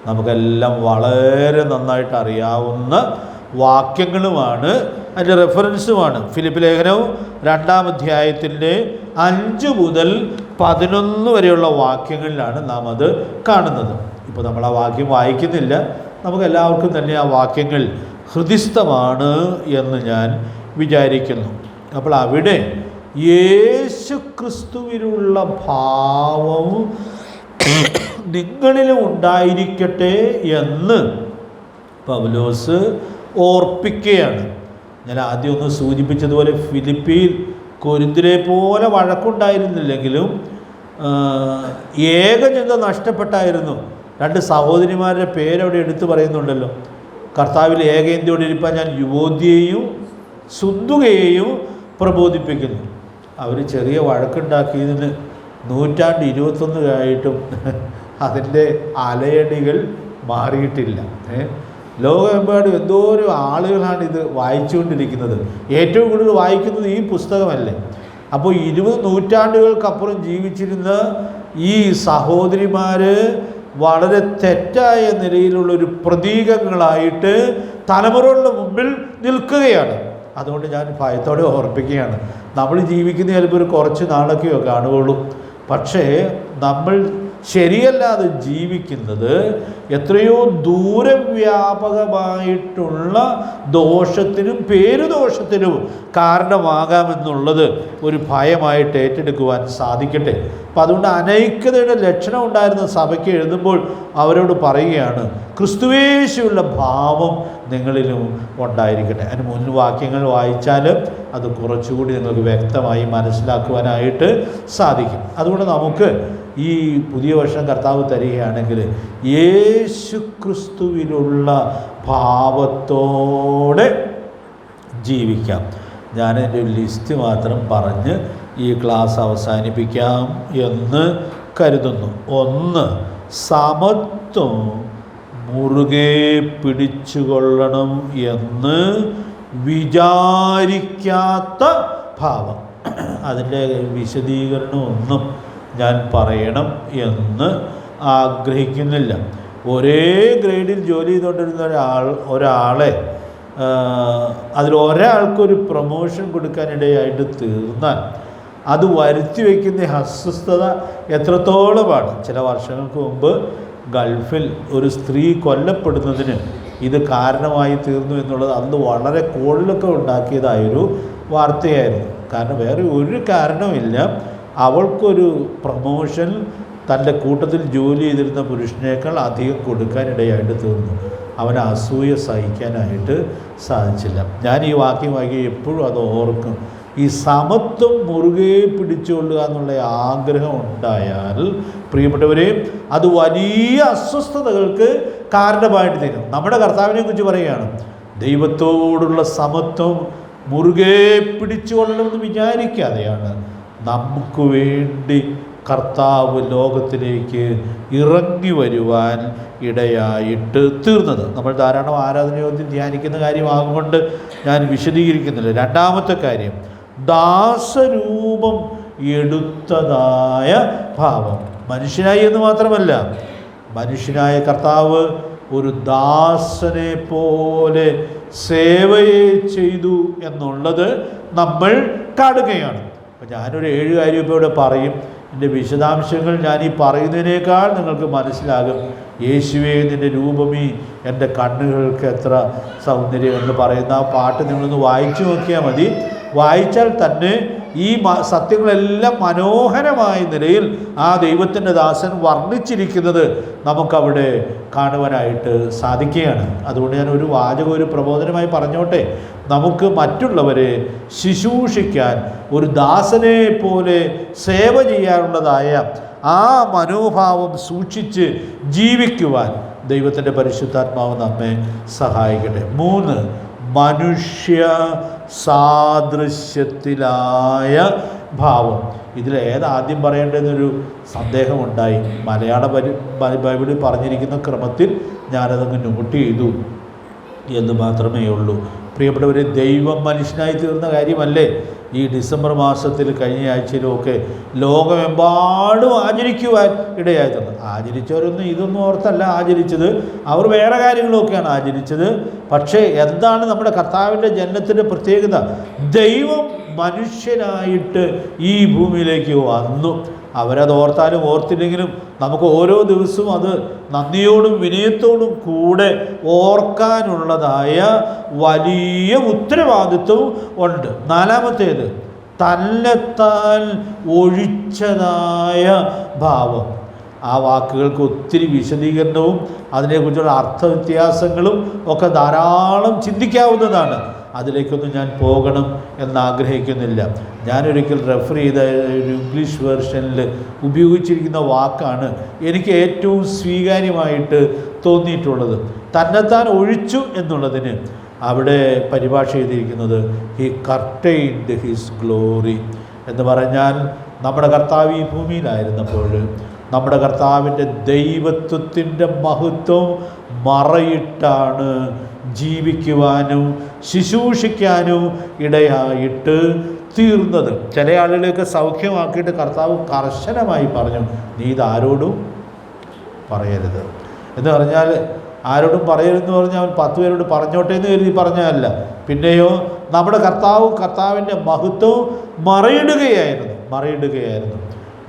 A: നമുക്കെല്ലാം വളരെ നന്നായിട്ട് അറിയാവുന്ന വാക്യങ്ങളുമാണ്, അതിൻ്റെ റെഫറൻസുമാണ്. ഫിലിപ്പ് ലേഖനം 2-ാം അധ്യായത്തിൻ്റെ 5 മുതൽ 11 വരെയുള്ള വാക്യങ്ങളിലാണ് നാം അത് കാണുന്നത്. ഇപ്പോൾ നമ്മൾ ആ വാക്യം വായിക്കുന്നില്ല. നമുക്കെല്ലാവർക്കും തന്നെ ആ വാക്യങ്ങൾ ഹൃദിസ്ഥമാണ് എന്ന് ഞാൻ വിചാരിക്കുന്നു. അപ്പോൾ അവിടെ യേശു ക്രിസ്തുവിനുള്ള ഭാവം നിങ്ങളിലും ഉണ്ടായിരിക്കട്ടെ എന്ന് പൗലോസ് ഓർപ്പിക്കുകയാണ്. ഞാൻ ആദ്യം ഒന്ന് സൂചിപ്പിച്ചതുപോലെ ഫിലിപ്പിയിൽ കൊരിന്തിരെ പോലെ വഴക്കുണ്ടായിരുന്നില്ലെങ്കിലും ഏകചിന്ത നഷ്ടപ്പെട്ടായിരുന്നു. 2 സഹോദരിമാരുടെ പേരവിടെ എടുത്തു പറയുന്നുണ്ടല്ലോ. കർത്താവിൽ ഏകചിന്തയോടെ ഇരിപ്പാൻ ഞാൻ യുവോദ്യയെയും സുന്ദുകയെയും പ്രബോധിപ്പിക്കുന്നു. അവർ ചെറിയ വഴക്കുണ്ടാക്കിയതിന് 121 ആയിട്ടും അതിൻ്റെ അലയടികൾ മാറിയിട്ടില്ല. ലോകമെമ്പാടും എന്തോരം ആളുകളാണ് ഇത് വായിച്ചുകൊണ്ടിരിക്കുന്നത്. ഏറ്റവും കൂടുതൽ വായിക്കുന്നത് ഈ പുസ്തകമല്ലേ. അപ്പോൾ 20 നൂറ്റാണ്ടുകൾക്കപ്പുറം ജീവിച്ചിരുന്ന ഈ സഹോദരിമാർ വളരെ തെറ്റായ നിലയിലുള്ളൊരു പ്രതീകങ്ങളായിട്ട് തലമുറകളുടെ മുമ്പിൽ നിൽക്കുകയാണ്. അതുകൊണ്ട് ഞാൻ ഭയത്തോടെ ഓർപ്പിക്കുകയാണ്, നമ്മൾ ജീവിക്കുന്ന ചിലപ്പോൾ ഒരു കുറച്ച് നാളൊക്കെയോ കാണുകയുള്ളൂ. പക്ഷേ നമ്മൾ ശരിയല്ലാതെ ജീവിക്കുന്നത് എത്രയോ ദൂരവ്യാപകമായിട്ടുള്ള ദോഷത്തിനും പേരുദോഷത്തിനും കാരണമാകാമെന്നുള്ളത് ഒരു ഭയമായിട്ട് ഏറ്റെടുക്കുവാൻ സാധിക്കട്ടെ. അപ്പം അതുകൊണ്ട് അനൈക്യതയുടെ ലക്ഷണം ഉണ്ടായിരുന്ന സഭയ്ക്ക് എഴുതുമ്പോൾ അവരോട് പറയുകയാണ്, ക്രിസ്തുവേശുവിലുള്ള ഭാവം നിങ്ങളിലും ഉണ്ടായിരിക്കട്ടെ. അതിന് മുൻ വാക്യങ്ങൾ വായിച്ചാൽ അത് കുറച്ചുകൂടി നിങ്ങൾക്ക് വ്യക്തമായി മനസ്സിലാക്കുവാനായിട്ട് സാധിക്കും. അതുകൊണ്ട് നമുക്ക് ഈ പുതിയ വർഷം കർത്താവ് തരികയാണെങ്കിൽ യേശു ക്രിസ്തുവിലുള്ള ഭാവത്തോടെ ജീവിക്കാം. ഞാനെൻ്റെ ഒരു ലിസ്റ്റ് മാത്രം പറഞ്ഞ് ഈ ക്ലാസ് അവസാനിപ്പിക്കാം എന്ന് കരുതുന്നു. 1, സമത്വം മുറുകെ പിടിച്ചുകൊള്ളണം എന്ന് വിചാരിക്കാത്ത ഭാവം. അതിൻ്റെ വിശദീകരണമൊന്നും ഞാൻ പറയണം എന്ന് ആഗ്രഹിക്കുന്നില്ല. ഒരേ ഗ്രേഡിൽ ജോലി ചെയ്തുകൊണ്ടിരുന്ന ഒരാളെ അതിലൊരാൾക്കൊരു പ്രൊമോഷൻ കൊടുക്കാനിടയായിട്ട് തീർന്നാൽ അത് വരുത്തി വയ്ക്കുന്ന അസ്വസ്ഥത എത്രത്തോളമാണ്. ചില വർഷങ്ങൾക്ക് മുമ്പ് ഗൾഫിൽ ഒരു സ്ത്രീ കൊല്ലപ്പെടുന്നതിന് ഇത് കാരണമായി തീർന്നു എന്നുള്ളത് അന്ന് വളരെ കോളിലൊക്കെ ഉണ്ടാക്കിയതായൊരു വാർത്തയായിരുന്നു. കാരണം വേറെ ഒരു കാരണമില്ല, അവൾക്കൊരു പ്രൊമോഷൻ തൻ്റെ കൂട്ടത്തിൽ ജോലി ചെയ്തിരുന്ന പുരുഷനേക്കാൾ അധികം കൊടുക്കാനിടയായിട്ട് തീർന്നു. അവന് അസൂയ സഹിക്കാനായിട്ട് സാധിച്ചില്ല. ഞാൻ ഈ വാക്യം വായിക്കുക എപ്പോഴും അത് ഓർക്കും. ഈ സമത്വം മുറുകെ പിടിച്ചുകൊള്ളുക എന്നുള്ള ആഗ്രഹം ഉണ്ടായാൽ പ്രിയപ്പെട്ടവരെ, അത് വലിയ അസ്വസ്ഥതകൾക്ക് കാരണമായിട്ട് തീരും. നമ്മുടെ കർത്താവിനെ കുറിച്ച് പറയുകയാണ്, ദൈവത്തോടുള്ള സമത്വം മുറുകെ പിടിച്ചുകൊള്ളണമെന്ന് വിചാരിക്കാതെയാണ് നമുക്ക് വേണ്ടി കർത്താവ് ലോകത്തിലേക്ക് ഇറങ്ങി വരുവാൻ ഇടയായിട്ട് തീർന്നത്. നമ്മൾ ധാരാളം ആരാധനയോദ്യം ധ്യാനിക്കുന്ന കാര്യമാകുകൊണ്ട് ഞാൻ വിശദീകരിക്കുന്നില്ല. 2-ാമത്തെ കാര്യം, ദാസരൂപം എടുത്തതായ ഭാവം. മനുഷ്യനായി എന്ന് മാത്രമല്ല, മനുഷ്യനായ കർത്താവ് ഒരു ദാസനെ പോലെ സേവയെ ചെയ്തു എന്നുള്ളത് നമ്മൾ കാണുകയാണ്. അപ്പം ഞാനൊരു 7 കാര്യം ഇപ്പോൾ ഇവിടെ പറയും. എൻ്റെ വിശദാംശങ്ങൾ ഞാൻ ഈ പറയുന്നതിനേക്കാൾ നിങ്ങൾക്ക് മനസ്സിലാകും. യേശുവേ നിൻ്റെ രൂപമേ എൻ്റെ കണ്ണുകൾക്ക് എത്ര സൗന്ദര്യം എന്ന് പറയുന്ന ആ പാട്ട് നിങ്ങളൊന്ന് വായിച്ചു നോക്കിയാൽ മതി. വായിച്ചാൽ തന്നെ ഈ സത്യങ്ങളെല്ലാം മനോഹരമായ നിലയിൽ ആ ദൈവത്തിൻ്റെ ദാസൻ വർണ്ണിച്ചിരിക്കുന്നത് നമുക്കവിടെ കാണുവാനായിട്ട് സാധിക്കുകയാണ്. അതുകൊണ്ട് ഞാൻ ഒരു വാചകം, ഒരു പ്രബോധനമായി പറഞ്ഞോട്ടെ. നമുക്ക് മറ്റുള്ളവരെ ശുശ്രൂഷിക്കാൻ, ഒരു ദാസനെ പോലെ സേവ ചെയ്യാനുള്ളതായ ആ മനോഭാവം സൂക്ഷിച്ച് ജീവിക്കുവാൻ ദൈവത്തിൻ്റെ പരിശുദ്ധാത്മാവ് നമ്മെ സഹായിക്കട്ടെ. 3, മനുഷ്യ സാദൃശ്യത്തിലായ ഭാവം. ഇതിലേതാദ്യം പറയേണ്ടതെന്നൊരു സന്ദേഹമുണ്ടായി. മലയാള ബൈബിളിൽ പറഞ്ഞിരിക്കുന്ന ക്രമത്തിൽ ഞാനതങ്ങ് നോട്ട് ചെയ്തു എന്ന് മാത്രമേ ഉള്ളൂ. പ്രിയപ്പെട്ടവരെ, ദൈവം മനുഷ്യനായി തീർന്ന കാര്യമല്ലേ ഈ ഡിസംബർ മാസത്തിൽ കഴിഞ്ഞ ആഴ്ചയിലുമൊക്കെ ലോകമെമ്പാടും ആചരിക്കുവാൻ ഇടയായി തന്നു. ആചരിച്ചവരൊന്നും ഇതൊന്നും ഓർത്തല്ല ആചരിച്ചത്, അവർ വേറെ കാര്യങ്ങളൊക്കെയാണ് ആചരിച്ചത്. പക്ഷേ എന്താണ് നമ്മുടെ കർത്താവിൻ്റെ ജനനത്തിൻ്റെ പ്രത്യേകത? ദൈവം മനുഷ്യനായിട്ട് ഈ ഭൂമിയിലേക്ക് വന്നു. അവരത് ഓർത്താലും ഓർത്തില്ലെങ്കിലും നമുക്ക് ഓരോ ദിവസവും അത് നന്ദിയോടും വിനയത്തോടും കൂടെ ഓർക്കാനുള്ളതായ വലിയ ഉത്തരവാദിത്വവും ഉണ്ട്. 4, തന്നെത്താൻ ഒഴിച്ചതായ ഭാവം. ആ വാക്കുകൾക്ക് ഒത്തിരി വിശദീകരണവും അതിനെക്കുറിച്ചുള്ള അർത്ഥവ്യത്യാസങ്ങളും ഒക്കെ ധാരാളം ചിന്തിക്കാവുന്നതാണ്. അതിലേക്കൊന്നും ഞാൻ പോകണം എന്നാഗ്രഹിക്കുന്നില്ല. ഞാനൊരിക്കൽ റെഫർ ചെയ്ത ഒരു ഇംഗ്ലീഷ് വേർഷനിൽ ഉപയോഗിച്ചിരിക്കുന്ന വാക്കാണ് എനിക്ക് ഏറ്റവും സ്വീകാര്യമായിട്ട് തോന്നിയിട്ടുള്ളത്. തന്നെത്താൻ ഒഴിച്ചു എന്നുള്ളതിന് അവിടെ പരിഭാഷ ചെയ്തിരിക്കുന്നത് ഹി കർട്ടൈൻഡ് ഹിസ് ഗ്ലോറി എന്ന് പറഞ്ഞാൽ, നമ്മുടെ കർത്താവ് ഈ ഭൂമിയിലായിരുന്നപ്പോൾ നമ്മുടെ കർത്താവിൻ്റെ ദൈവത്വത്തിൻ്റെ മഹത്വം മറയിട്ടാണ് ജീവിക്കുവാനും ശുശ്രൂഷിക്കാനും ഇടയായിട്ട് തീർന്നത്. ചില ആളുകളെയൊക്കെ സൗഖ്യമാക്കിയിട്ട് കർത്താവ് കർശനമായി പറഞ്ഞു, നീ ഇതാരോടും പറയരുത് എന്ന് പറഞ്ഞാൽ, ആരോടും പറയരുതെന്ന് പറഞ്ഞാൽ അവൻ 10 പേരോട് പറഞ്ഞോട്ടെ എന്ന് കരുതി പറഞ്ഞതല്ല. പിന്നെയോ നമ്മുടെ കർത്താവിൻ്റെ മഹത്വം മറയിടുകയായിരുന്നു.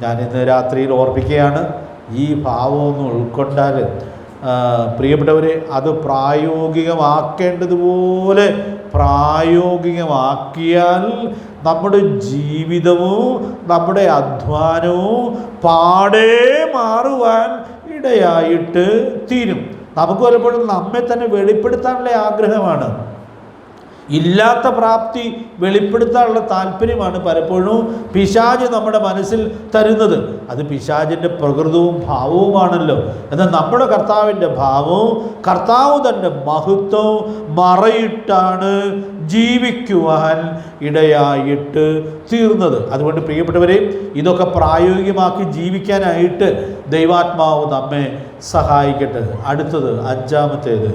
A: ഞാനിന്ന് രാത്രിയിൽ ഓർപ്പിക്കുകയാണ്, ഈ ഭാവമൊന്നും ഉൾക്കൊണ്ടാൽ പ്രിയപ്പെട്ടവരെ അത് പ്രായോഗികമാക്കേണ്ടതുപോലെ പ്രായോഗികമാക്കിയാൽ നമ്മുടെ ജീവിതവും നമ്മുടെ അധ്വാനവും പാടെ മാറുവാൻ ഇടയായിട്ട് തീരും. നമുക്ക് പലപ്പോഴും നമ്മെ തന്നെ വെളിപ്പെടുത്താനുള്ള ആഗ്രഹമാണ്, ഇല്ലാത്ത പ്രാപ്തി വെളിപ്പെടുത്താനുള്ള താല്പര്യമാണ് പലപ്പോഴും പിശാച് നമ്മുടെ മനസ്സിൽ തരുന്നത്. അത് പിശാചിൻ്റെ പ്രകൃതവും ഭാവവുമാണല്ലോ. എന്നാൽ നമ്മുടെ കർത്താവിൻ്റെ ഭാവവും കർത്താവ് തൻ്റെ മഹത്വവും മറയിട്ടാണ് ജീവിക്കുവാൻ ഇടയായിട്ട് തീർന്നത്. അതുകൊണ്ട് പ്രിയപ്പെട്ടവരെ, ഇതൊക്കെ പ്രായോഗികമാക്കി ജീവിക്കാനായിട്ട് ദൈവാത്മാവ് നമ്മെ സഹായിക്കട്ടെ. അടുത്തത് 5,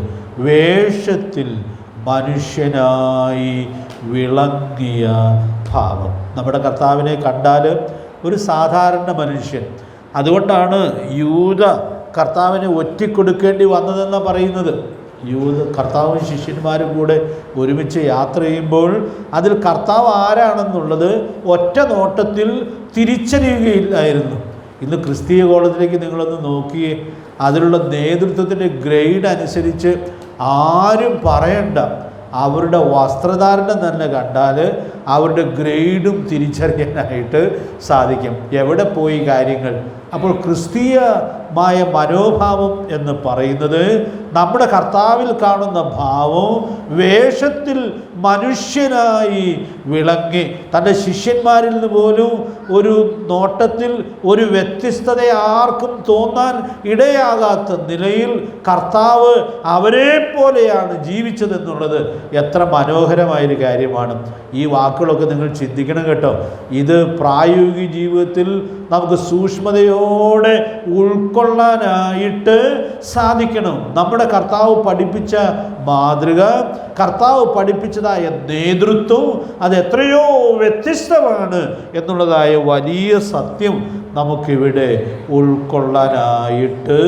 A: വേഷത്തിൽ മനുഷ്യനായി വിളങ്ങിയ ഭാവം. നമ്മുടെ കർത്താവിനെ കണ്ടാൽ ഒരു സാധാരണ മനുഷ്യൻ. അതുകൊണ്ടാണ് യൂദ കർത്താവിനെ ഒറ്റിക്കൊടുക്കേണ്ടി വന്നതെന്നാണ് പറയുന്നത്. കർത്താവും ശിഷ്യന്മാരും കൂടെ ഒരുമിച്ച് യാത്ര ചെയ്യുമ്പോൾ അതിൽ കർത്താവ് ആരാണെന്നുള്ളത് ഒറ്റ നോട്ടത്തിൽ തിരിച്ചറിയുകയില്ലായിരുന്നു. ഇന്ന് ക്രിസ്തീയ കോളേജിലേക്ക് നിങ്ങളൊന്ന് നോക്കിയേ, അതിലുള്ള നേതൃത്വത്തിൻ്റെ ഗ്രേഡ് അനുസരിച്ച് ആരും പറയണ്ട, അവരുടെ വസ്ത്രധാരണം തന്നെ കണ്ടാൽ അവരുടെ ഗ്രേഡും തിരിച്ചറിയാനായിട്ട് സാധിക്കും. എവിടെ പോയി കാര്യങ്ങൾ? അപ്പോൾ ക്രിസ്തീയമായ മനോഭാവം എന്ന് പറയുന്നത് നമ്മുടെ കർത്താവിൽ കാണുന്ന ഭാവം വേഷത്തിൽ മനുഷ്യനായി വിളങ്ങി, തൻ്റെ ശിഷ്യന്മാരിൽ നിന്ന് പോലും ഒരു നോട്ടത്തിൽ ഒരു വ്യത്യസ്തത ആർക്കും തോന്നാൻ ഇടയാകാത്ത നിലയിൽ കർത്താവ് അവരെ പോലെയാണ് ജീവിച്ചതെന്നുള്ളത് എത്ര മനോഹരമായൊരു കാര്യമാണ്. ഈ വാക്കുകളൊക്കെ നിങ്ങൾ ചിന്തിക്കണം കേട്ടോ. ഇത് പ്രായോഗിക ജീവിതത്തിൽ നമുക്ക് സൂക്ഷ്മതയോടെ ഉൾക്കൊള്ളാനായിട്ട് സാധിക്കണം. നമ്മുടെ കർത്താവ് പഠിപ്പിച്ച മാതൃക, കർത്താവ് പഠിപ്പിച്ചതായ നേതൃത്വം അത് എത്രയോ വ്യത്യസ്തമാണ് എന്നുള്ളതായ വലിയ സത്യം നമുക്കിവിടെ ഉൾക്കൊള്ളാനായിട്ട്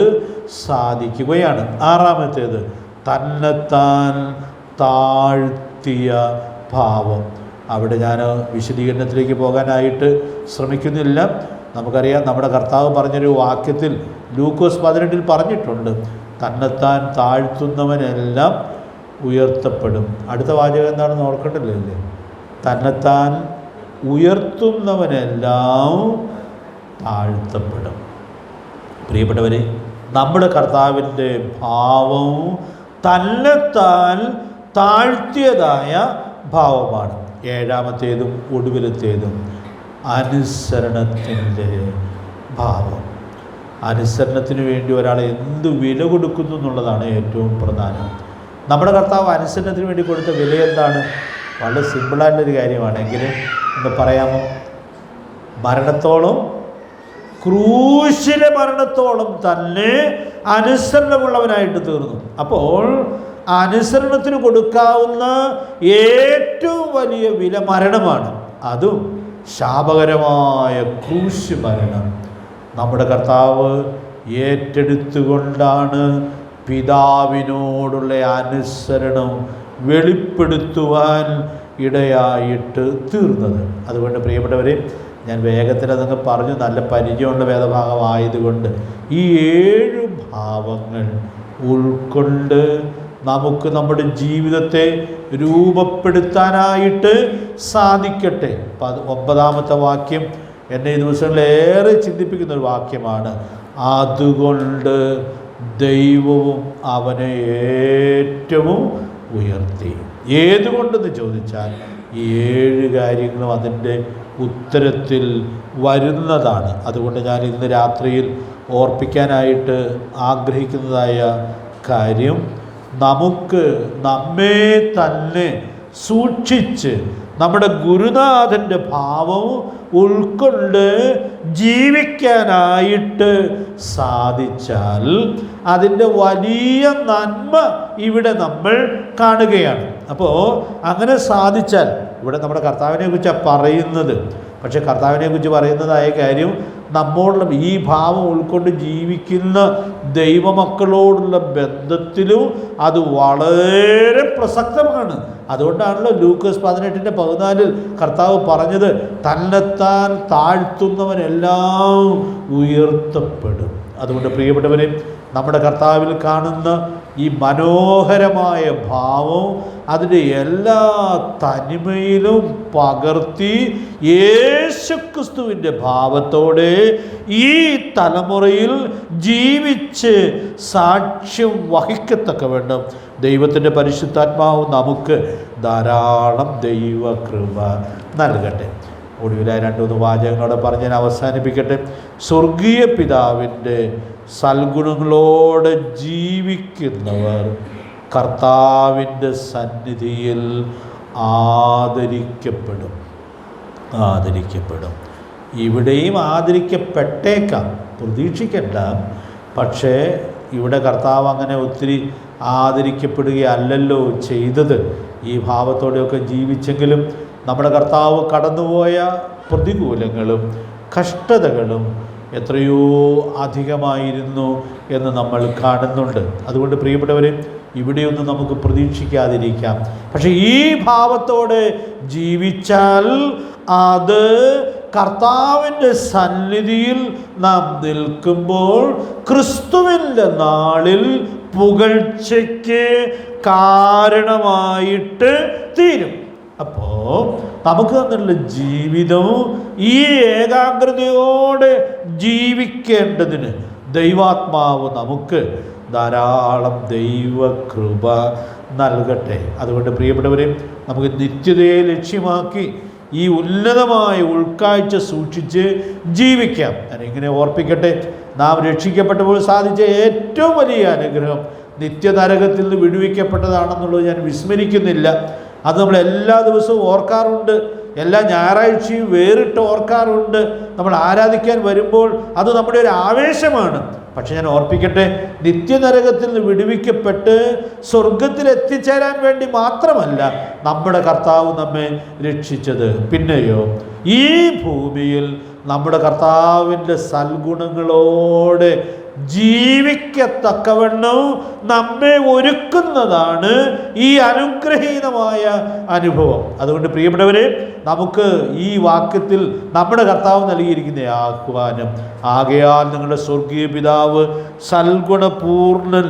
A: സാധിക്കുകയാണ്. ആറാമത്തേത്, തന്നെത്താൻ താഴ്ത്തിയ ഭാവം. അവിടെ ഞാൻ വിശദീകരണത്തിലേക്ക് പോകാനായിട്ട് ശ്രമിക്കുന്നില്ല. നമുക്കറിയാം, നമ്മുടെ കർത്താവ് പറഞ്ഞൊരു വാക്യത്തിൽ ലൂക്കോസ് 18 പറഞ്ഞിട്ടുണ്ട്, തന്നെത്താൻ താഴ്ത്തുന്നവനെല്ലാം ഉയർത്തപ്പെടും. അടുത്ത വാചകം എന്താണെന്ന് ഓർക്കണ്ടല്ലേ? തന്നെത്താൻ ഉയർത്തുന്നവനെല്ലാം താഴ്ത്തപ്പെടും. പ്രിയപ്പെട്ടവരെ, നമ്മുടെ കർത്താവിൻ്റെ ഭാവം തന്നെത്താൻ താഴ്ത്തിയതായ ഭാവമാണ്. ഏഴാമത്തേതും ഒടുവിലത്തേതും അനുസരണത്തിൻ്റെ ഭാവം. അനുസരണത്തിന് വേണ്ടി ഒരാൾ എന്ത് വില കൊടുക്കുന്നു എന്നുള്ളതാണ് ഏറ്റവും പ്രധാനം. നമ്മുടെ കർത്താവ് അനുസരണത്തിന് വേണ്ടി കൊടുത്ത വില എന്താണ്? വളരെ സിമ്പിളായിട്ടൊരു കാര്യമാണ്. എങ്കിലും ഒന്ന് പറയാമോ? മരണത്തോളം, ക്രൂശിലെ മരണത്തോളം തന്നെ അനുസരണമുള്ളവനായിട്ട് തീർന്നു. അപ്പോൾ അനുസരണത്തിന് കൊടുക്കാവുന്ന ഏറ്റവും വലിയ വില മരണമാണ്. അതും ശാപകരമായ ക്രൂശ് മരണം നമ്മുടെ കർത്താവ് ഏറ്റെടുത്തുകൊണ്ടാണ് പിതാവിനോടുള്ള അനുസരണം വെളിപ്പെടുത്തുവാൻ ഇടയായിട്ട് തീർന്നത്. അതുകൊണ്ട് പ്രിയപ്പെട്ടവരെ, ഞാൻ വേഗത്തിൽ അതങ്ങ് പറഞ്ഞു, നല്ല പരിചയമുള്ള വേദഭാഗമായതുകൊണ്ട് ഈ 7 ഭാവങ്ങൾ ഉൾക്കൊണ്ട് നമുക്ക് നമ്മുടെ ജീവിതത്തെ രൂപപ്പെടുത്താനായിട്ട് സാധിക്കട്ടെ. 9ാമത്തെ വാക്യം എന്നെ ഈ ദിവസങ്ങളിലേറെ ചിന്തിപ്പിക്കുന്ന ഒരു വാക്യമാണ്. അതുകൊണ്ട് ദൈവവും അവനെ ഏറ്റവും ഉയർത്തി. ഏതുകൊണ്ടെന്ന് ചോദിച്ചാൽ ഈ 7 കാര്യങ്ങളും അതിൻ്റെ ഉത്തരത്തിൽ വരുന്നതാണ്. അതുകൊണ്ട് ഞാൻ ഇന്ന് രാത്രിയിൽ ഓർപ്പിക്കാനായിട്ട് ആഗ്രഹിക്കുന്നതായ കാര്യം, നമുക്ക് നമ്മെ തന്നെ സൂക്ഷിച്ച് നമ്മുടെ ഗുരുനാഥൻ്റെ ഭാവം ഉൾക്കൊണ്ട് ജീവിക്കാനായിട്ട് സാധിച്ചാൽ അതിൻ്റെ വലിയ നന്മ ഇവിടെ നമ്മൾ കാണുകയാണ്. അപ്പോൾ അങ്ങനെ സാധിച്ചാൽ, ഇവിടെ നമ്മുടെ കർത്താവിനെ കുറിച്ചാണ് പറയുന്നത്. പക്ഷേ കർത്താവിനെ കുറിച്ച് പറയുന്നതായ കാര്യം, നമ്മോടുള്ള ഈ ഭാവം ഉൾക്കൊണ്ട് ജീവിക്കുന്ന ദൈവമക്കളോടുള്ള ബന്ധത്തിലും അത് വളരെ പ്രസക്തമാണ്. അതുകൊണ്ടാണല്ലോ ലൂക്കോസ് 18:14 കർത്താവ് പറഞ്ഞത്, തന്നെത്താൻ താഴ്ത്തുന്നവനെല്ലാം ഉയർത്തപ്പെടും. അതുകൊണ്ട് പ്രിയപ്പെട്ടവരെ, നമ്മുടെ കർത്താവിൽ കാണുന്ന ഈ മനോഹരമായ ഭാവം അതിൻ്റെ എല്ലാ തനിമയിലും പകർത്തി യേശുക്രിസ്തുവിൻ്റെ ഭാവത്തോടെ ഈ തലമുറയിൽ ജീവിച്ച് സാക്ഷ്യം വഹിക്കത്തക്ക വേണം ദൈവത്തിൻ്റെ പരിശുദ്ധാത്മാവ് നമുക്ക് ധാരാളം ദൈവകൃപ നൽകട്ടെ. ഒടുവിലായി 2-3 വാചകങ്ങളോടെ പറഞ്ഞ് ഞാൻ അവസാനിപ്പിക്കട്ടെ. സ്വർഗീയ പിതാവിൻ്റെ സൽഗുണങ്ങളോടെ ജീവിക്കുന്നവർ കർത്താവിൻ്റെ സന്നിധിയിൽ ആദരിക്കപ്പെടും. ഇവിടെയും ആദരിക്കപ്പെട്ടേക്കാം, പ്രതീക്ഷിക്കണ്ട. പക്ഷേ ഇവിടെ കർത്താവ് അങ്ങനെ ഒത്തിരി ആദരിക്കപ്പെടുകയല്ലല്ലോ ചെയ്തത്. ഈ ഭാവത്തോടെയൊക്കെ ജീവിച്ചെങ്കിലും നമ്മുടെ കർത്താവ് കടന്നുപോയ പ്രതികൂലങ്ങളും കഷ്ടതകളും എത്രയോ അധികമായിരുന്നു എന്ന് നമ്മൾ കാണുന്നുണ്ട്. അതുകൊണ്ട് പ്രിയപ്പെട്ടവരെ, ഇവിടെയൊന്നും നമുക്ക് പ്രതീക്ഷിക്കാതിരിക്കാം. പക്ഷെ ഈ ഭാവത്തോടെ ജീവിച്ചാൽ അത് കർത്താവിൻ്റെ സന്നിധിയിൽ നാം നിൽക്കുമ്പോൾ ക്രിസ്തുവിൻ്റെ നാളിൽ പുകഴ്ചയ്ക്ക് കാരണമായിട്ട് തീരും. അപ്പോൾ നമുക്ക് തന്നിട്ടുള്ള ജീവിതം ഈ ഏകാഗ്രതയോടെ ജീവിക്കേണ്ടതിന് ദൈവാത്മാവ് നമുക്ക് ധാരാളം ദൈവകൃപ നൽകട്ടെ. അതുകൊണ്ട് പ്രിയപ്പെട്ടവരെ, നമുക്ക് നിത്യതയെ ലക്ഷ്യമാക്കി ഈ ഉന്നതമായ ഉൾക്കാഴ്ച സൂക്ഷിച്ച് ജീവിക്കാം. ഞാനിങ്ങനെ ഓർപ്പിക്കട്ടെ, നാം രക്ഷിക്കപ്പെട്ടപ്പോൾ സാധിച്ച ഏറ്റവും വലിയ അനുഗ്രഹം നിത്യനരകത്തിൽ നിന്ന് വിടുവിക്കപ്പെട്ടതാണെന്നുള്ളത് ഞാൻ വിസ്മരിക്കുന്നില്ല. അത് നമ്മൾ എല്ലാ ദിവസവും ഓർക്കാറുണ്ട്. എല്ലാ ഞായറാഴ്ചയും വേറിട്ട് ഓർക്കാറുണ്ട്. നമ്മൾ ആരാധിക്കാൻ വരുമ്പോൾ അത് നമ്മുടെ ഒരു ആവേശമാണ്. പക്ഷെ ഞാൻ ഓർപ്പിക്കട്ടെ, നിത്യനരകത്തിൽ നിന്ന് വിടുവിക്കപ്പെട്ട് സ്വർഗത്തിൽ എത്തിച്ചേരാൻ വേണ്ടി മാത്രമല്ല നമ്മുടെ കർത്താവ് നമ്മെ രക്ഷിച്ചത്. പിന്നെയോ ഈ ഭൂമിയിൽ നമ്മുടെ കർത്താവിൻ്റെ സൽഗുണങ്ങളോടെ ജീവിക്കത്തക്കവണ്ണം നമ്മെ ഒരുക്കുന്നതാണ് ഈ അനുഗ്രഹീതമായ അനുഭവം. അതുകൊണ്ട് പ്രിയപ്പെട്ടവരെ, നമുക്ക് ഈ വാക്യത്തിൽ നമ്മുടെ കർത്താവ് നൽകിയിരിക്കുന്ന ആഹ്വാനം, ആകയാൽ നിങ്ങളുടെ സ്വർഗീയ പിതാവ് സൽഗുണപൂർണൻ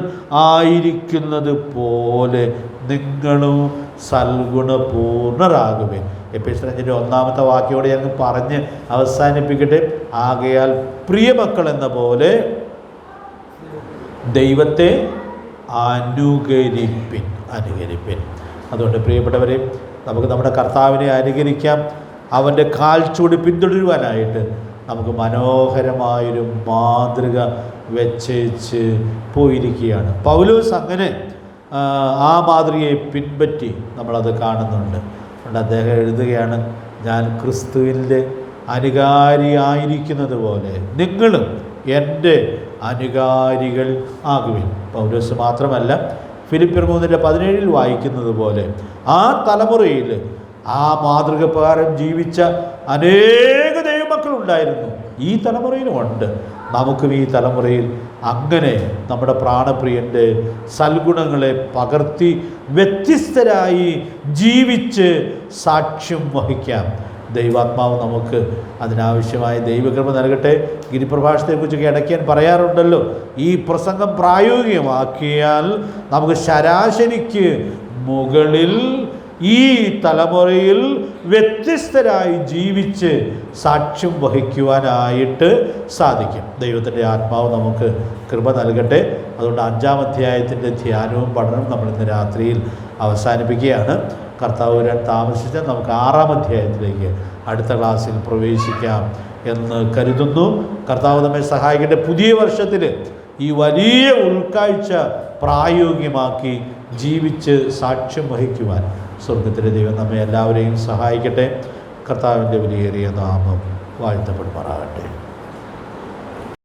A: ആയിരിക്കുന്നത് പോലെ നിങ്ങളും സൽഗുണപൂർണരാകുവേ. എഫേസ്യർ 5:1 വാക്യോടെ ഞാൻ പറഞ്ഞ് അവസാനിപ്പിക്കട്ടെ. ആകയാൽ പ്രിയമക്കൾ എന്ന പോലെ ദൈവത്തെ അനുകരിപ്പിൻ. അതുകൊണ്ട് പ്രിയപ്പെട്ടവരെ, നമുക്ക് നമ്മുടെ കർത്താവിനെ അനുകരിക്കാം. അവൻ്റെ കാൽച്ചുവട് പിന്തുടരുവാനായിട്ട് നമുക്ക് മനോഹരമായൊരു മാതൃക വെച്ചേച്ച് പോയിരിക്കുകയാണ്. പൗലോസ് അങ്ങനെ ആ മാതൃകയെ പിൻപറ്റി നമ്മളത് കാണുന്നുണ്ട്. അതുകൊണ്ട് അദ്ദേഹം എഴുതുകയാണ്, ഞാൻ ക്രിസ്തുവിൻ്റെ അനുകാരിയായിരിക്കുന്നത് പോലെ നിങ്ങളും എൻ്റെ അനുകാരികൾ ആകുവിൻ. പൗലോസ് മാത്രമല്ല, ഫിലിപ്പിയർ 3:17 വായിക്കുന്നത് പോലെ ആ തലമുറയിൽ ആ മാതൃക പ്രകാരം ജീവിച്ച അനേക ദൈവമക്കളുണ്ടായിരുന്നു. ഈ തലമുറയിലുമുണ്ട്. നമുക്കും ഈ തലമുറയിൽ അങ്ങനെ നമ്മുടെ പ്രാണപ്രിയൻ്റെ സൽഗുണങ്ങളെ പകർത്തി വ്യത്യസ്തരായി ജീവിച്ച് സാക്ഷ്യം വഹിക്കാം. ദൈവാത്മാവ് നമുക്ക് അതിനാവശ്യമായ ദൈവകൃപ നൽകട്ടെ. ഗിരിപ്രഭാഷണത്തെക്കുറിച്ചൊക്കെ ഇടയ്ക്ക് ഞാൻ പറയാറുണ്ടല്ലോ, ഈ പ്രസംഗം പ്രായോഗികമാക്കിയാൽ നമുക്ക് ശരാശരിക്ക് മുകളിൽ ഈ തലമുറയിൽ വ്യത്യസ്തരായി ജീവിച്ച് സാക്ഷ്യം വഹിക്കുവാനായിട്ട് സാധിക്കും. ദൈവത്തിൻ്റെ ആത്മാവ് നമുക്ക് കൃപ നൽകട്ടെ. അതുകൊണ്ട് 5-ാം അധ്യായത്തിൻ്റെ ധ്യാനവും പഠനവും നമ്മൾ ഇന്ന് രാത്രിയിൽ അവസാനിപ്പിക്കുകയാണ്. കർത്താവ് താമസിച്ച് നമുക്ക് 6-ാം അധ്യായത്തിലേക്ക് അടുത്ത ക്ലാസ്സിൽ പ്രവേശിക്കാം എന്ന് കരുതുന്നു. കർത്താവ് നമ്മെ സഹായിക്കട്ടെ. പുതിയ വർഷത്തിൽ ഈ വലിയ ഉൾക്കാഴ്ച പ്രായോഗികമാക്കി ജീവിച്ച് സാക്ഷ്യം വഹിക്കുവാൻ സ്വർഗത്തിലെ ദൈവം നമ്മെ എല്ലാവരെയും സഹായിക്കട്ടെ. കർത്താവിൻ്റെ വിലയേറിയ നാമം വാഴ്ത്തപ്പെടുമാറാകട്ടെ.